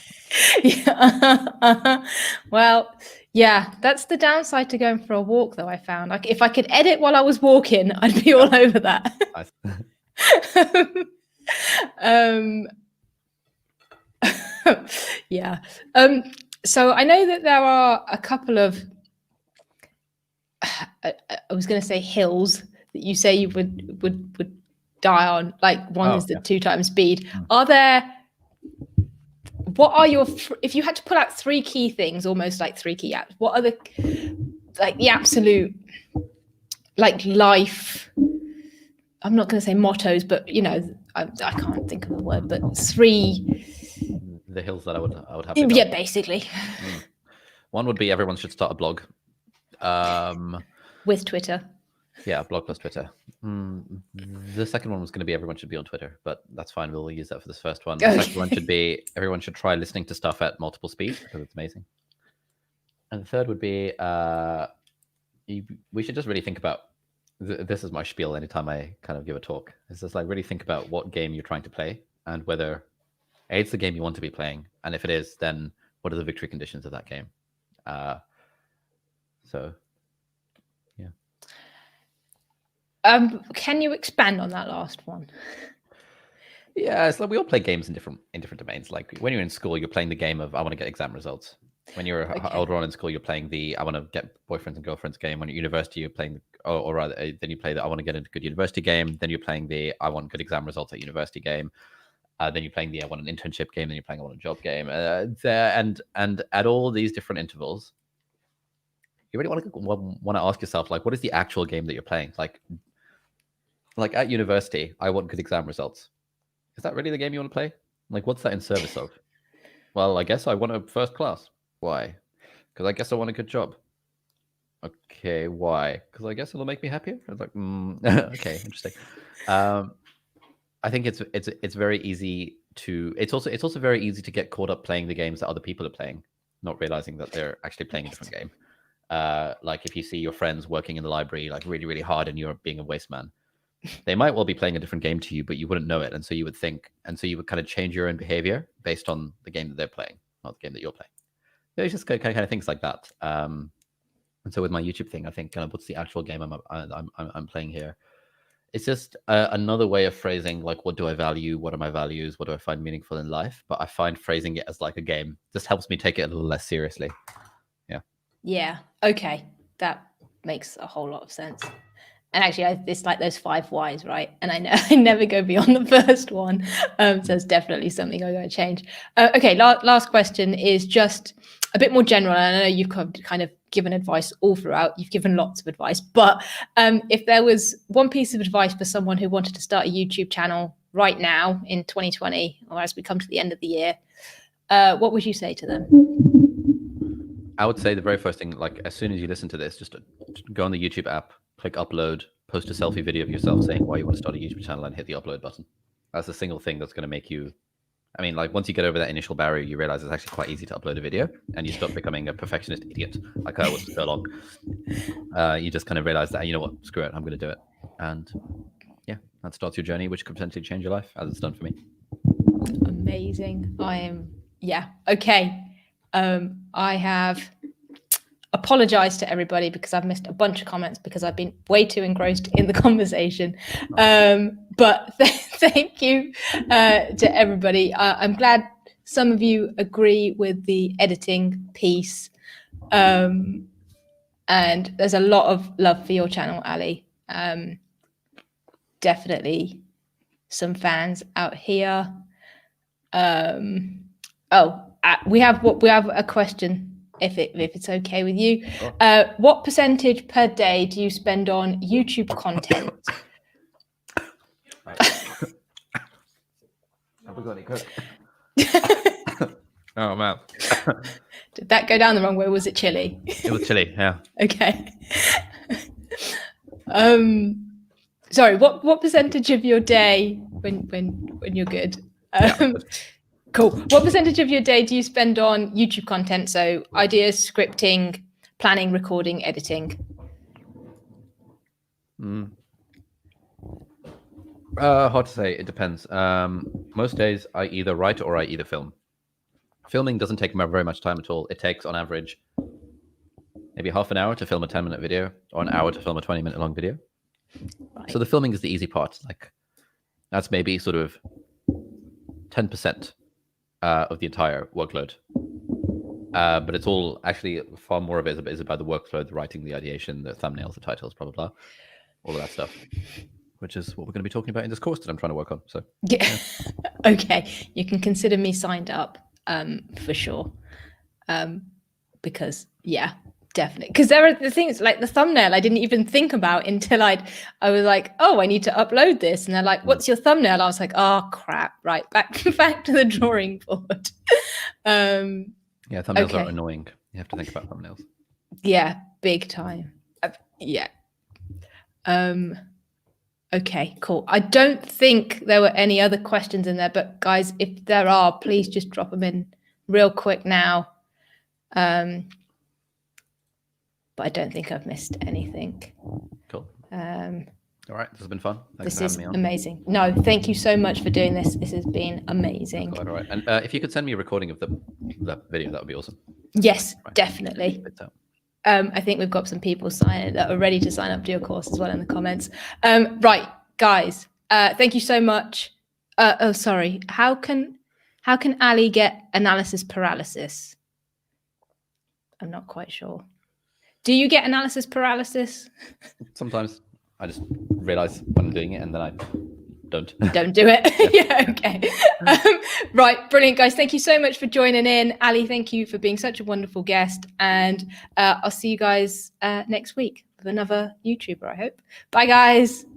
S1: Well, yeah, that's the downside to going for a walk, though. I found, like, if I could edit while I was walking, I'd be all over that.
S2: Nice.
S1: Yeah. So I know that there are a couple of, I was going to say hills that you say you would die on. Like one is the 2 times speed. Are there? What are your, if you had to pull out 3 key things, almost like 3 key apps, what are the absolute, like, life, I'm not going to say mottos, but I can't think of a word, but 3.
S2: The hills that I would have.
S1: Yeah, basically.
S2: One would be everyone should start a blog.
S1: With Twitter.
S2: Yeah, blog plus Twitter. The second one was going to be everyone should be on Twitter, but that's fine. We'll use that for this first one. The second one should be everyone should try listening to stuff at multiple speeds because it's amazing. And the third would be we should just really think about, this is my spiel anytime I kind of give a talk. It's just like really think about what game you're trying to play and whether it's the game you want to be playing. And if it is, then what are the victory conditions of that game? So, yeah.
S1: Can you expand on that last one?
S2: Yeah, it's like we all play games in different domains. Like when you're in school, you're playing the game of I want to get exam results. When you're older on in school, you're playing the I want to get boyfriends and girlfriends game. When you're at university, you're playing, or rather, then you play the I want to get into good university game. Then you're playing the I want good exam results at university game. Then you're playing the I want an internship game. Then you're playing I want a job game. And at all these different intervals, you really want to ask yourself, like, what is the actual game that you're playing? Like at university, I want good exam results. Is that really the game you want to play? Like, what's that in service of? Well, I guess I want a first class. Why? Because I guess I want a good job. Okay, why? Because I guess it'll make me happier. I was like, okay, interesting. I think it's very easy to. It's also very easy to get caught up playing the games that other people are playing, not realizing that they're actually playing a different game. Like if you see your friends working in the library like really, really hard and you're being a waste man, they might well be playing a different game to you, but you wouldn't know it. And so you would think, and so you would kind of change your own behavior based on the game that they're playing, not the game that you're playing. It's just kind of things like that. And so with my YouTube thing, I think kind of what's the actual game I'm playing here? It's just another way of phrasing, like, what do I value? What are my values? What do I find meaningful in life? But I find phrasing it as like a game just helps me take it a little less seriously.
S1: Yeah. Okay. That makes a whole lot of sense. And actually, it's like those 5 whys, right? And I know I never go beyond the first one. So it's definitely something I'm going to change. Okay, last question is just a bit more general. And I know you've kind of given advice all throughout. You've given lots of advice. But if there was one piece of advice for someone who wanted to start a YouTube channel right now in 2020, or as we come to the end of the year, what would you say to them?
S2: I would say the very first thing, like as soon as you listen to this, just go on the YouTube app, click upload, post a selfie video of yourself saying why you want to start a YouTube channel, and hit the upload button. That's the single thing that's going to make you, I mean, like once you get over that initial barrier, you realize it's actually quite easy to upload a video, and you stop becoming a perfectionist idiot like I was for so long. You just kind of realize that, you know what, screw it, I'm going to do it. And yeah, that starts your journey, which could potentially change your life, as it's done for me.
S1: Amazing. Okay. I have apologized to everybody because I've missed a bunch of comments because I've been way too engrossed in the conversation. But thank you to everybody. I'm glad some of you agree with the editing piece. And there's a lot of love for your channel, Ali. Definitely some fans out here. We have a question, if it's okay with you. Sure. What percentage per day do you spend on YouTube content?
S2: Have we got any Coke? Oh man.
S1: Did that go down the wrong way? Was it chili?
S2: It was chili, yeah.
S1: Okay. Sorry, what percentage of your day when you're good? Cool. What percentage of your day do you spend on YouTube content? So ideas, scripting, planning, recording, editing?
S2: Hard to say. It depends. Most days I either write or I either film. Filming doesn't take very much time at all. It takes on average maybe half an hour to film a 10-minute video, or an hour to film a 20-minute long video. Right. So the filming is the easy part. Like that's maybe sort of 10% of the entire workload. But it's all actually far more of it is about the workload, the writing, the ideation, the thumbnails, the titles, blah, blah, blah, all of that stuff, which is what we're going to be talking about in this course that I'm trying to work on. So yeah.
S1: Okay, you can consider me signed up for sure. Because yeah, definitely. Because there are the things like the thumbnail I didn't even think about until I was like, oh, I need to upload this. And they're like, what's your thumbnail? I was like, oh crap, right, back to the drawing board.
S2: Yeah, thumbnails are annoying. You have to think about thumbnails.
S1: Yeah, big time. Yeah. Okay, cool. I don't think there were any other questions in there, but guys, if there are, please just drop them in real quick now. But I don't think I've missed anything.
S2: Cool. All right, this has been fun. Thanks
S1: this
S2: for having me on.
S1: Is amazing. No, thank you so much for doing this. This has been amazing.
S2: All right. And if you could send me a recording of the video, that would be awesome.
S1: Yes, right. Definitely. I think we've got some people that are ready to sign up to your course as well in the comments. Right, guys, thank you so much. Sorry. How can Ali get analysis paralysis? I'm not quite sure. Do you get analysis paralysis? Sometimes.
S2: I just realize when I'm doing it and then I don't.
S1: Don't do it. Yeah, okay. Right, brilliant, guys. Thank you so much for joining in. Ali, thank you for being such a wonderful guest. And I'll see you guys next week with another YouTuber, I hope. Bye, guys.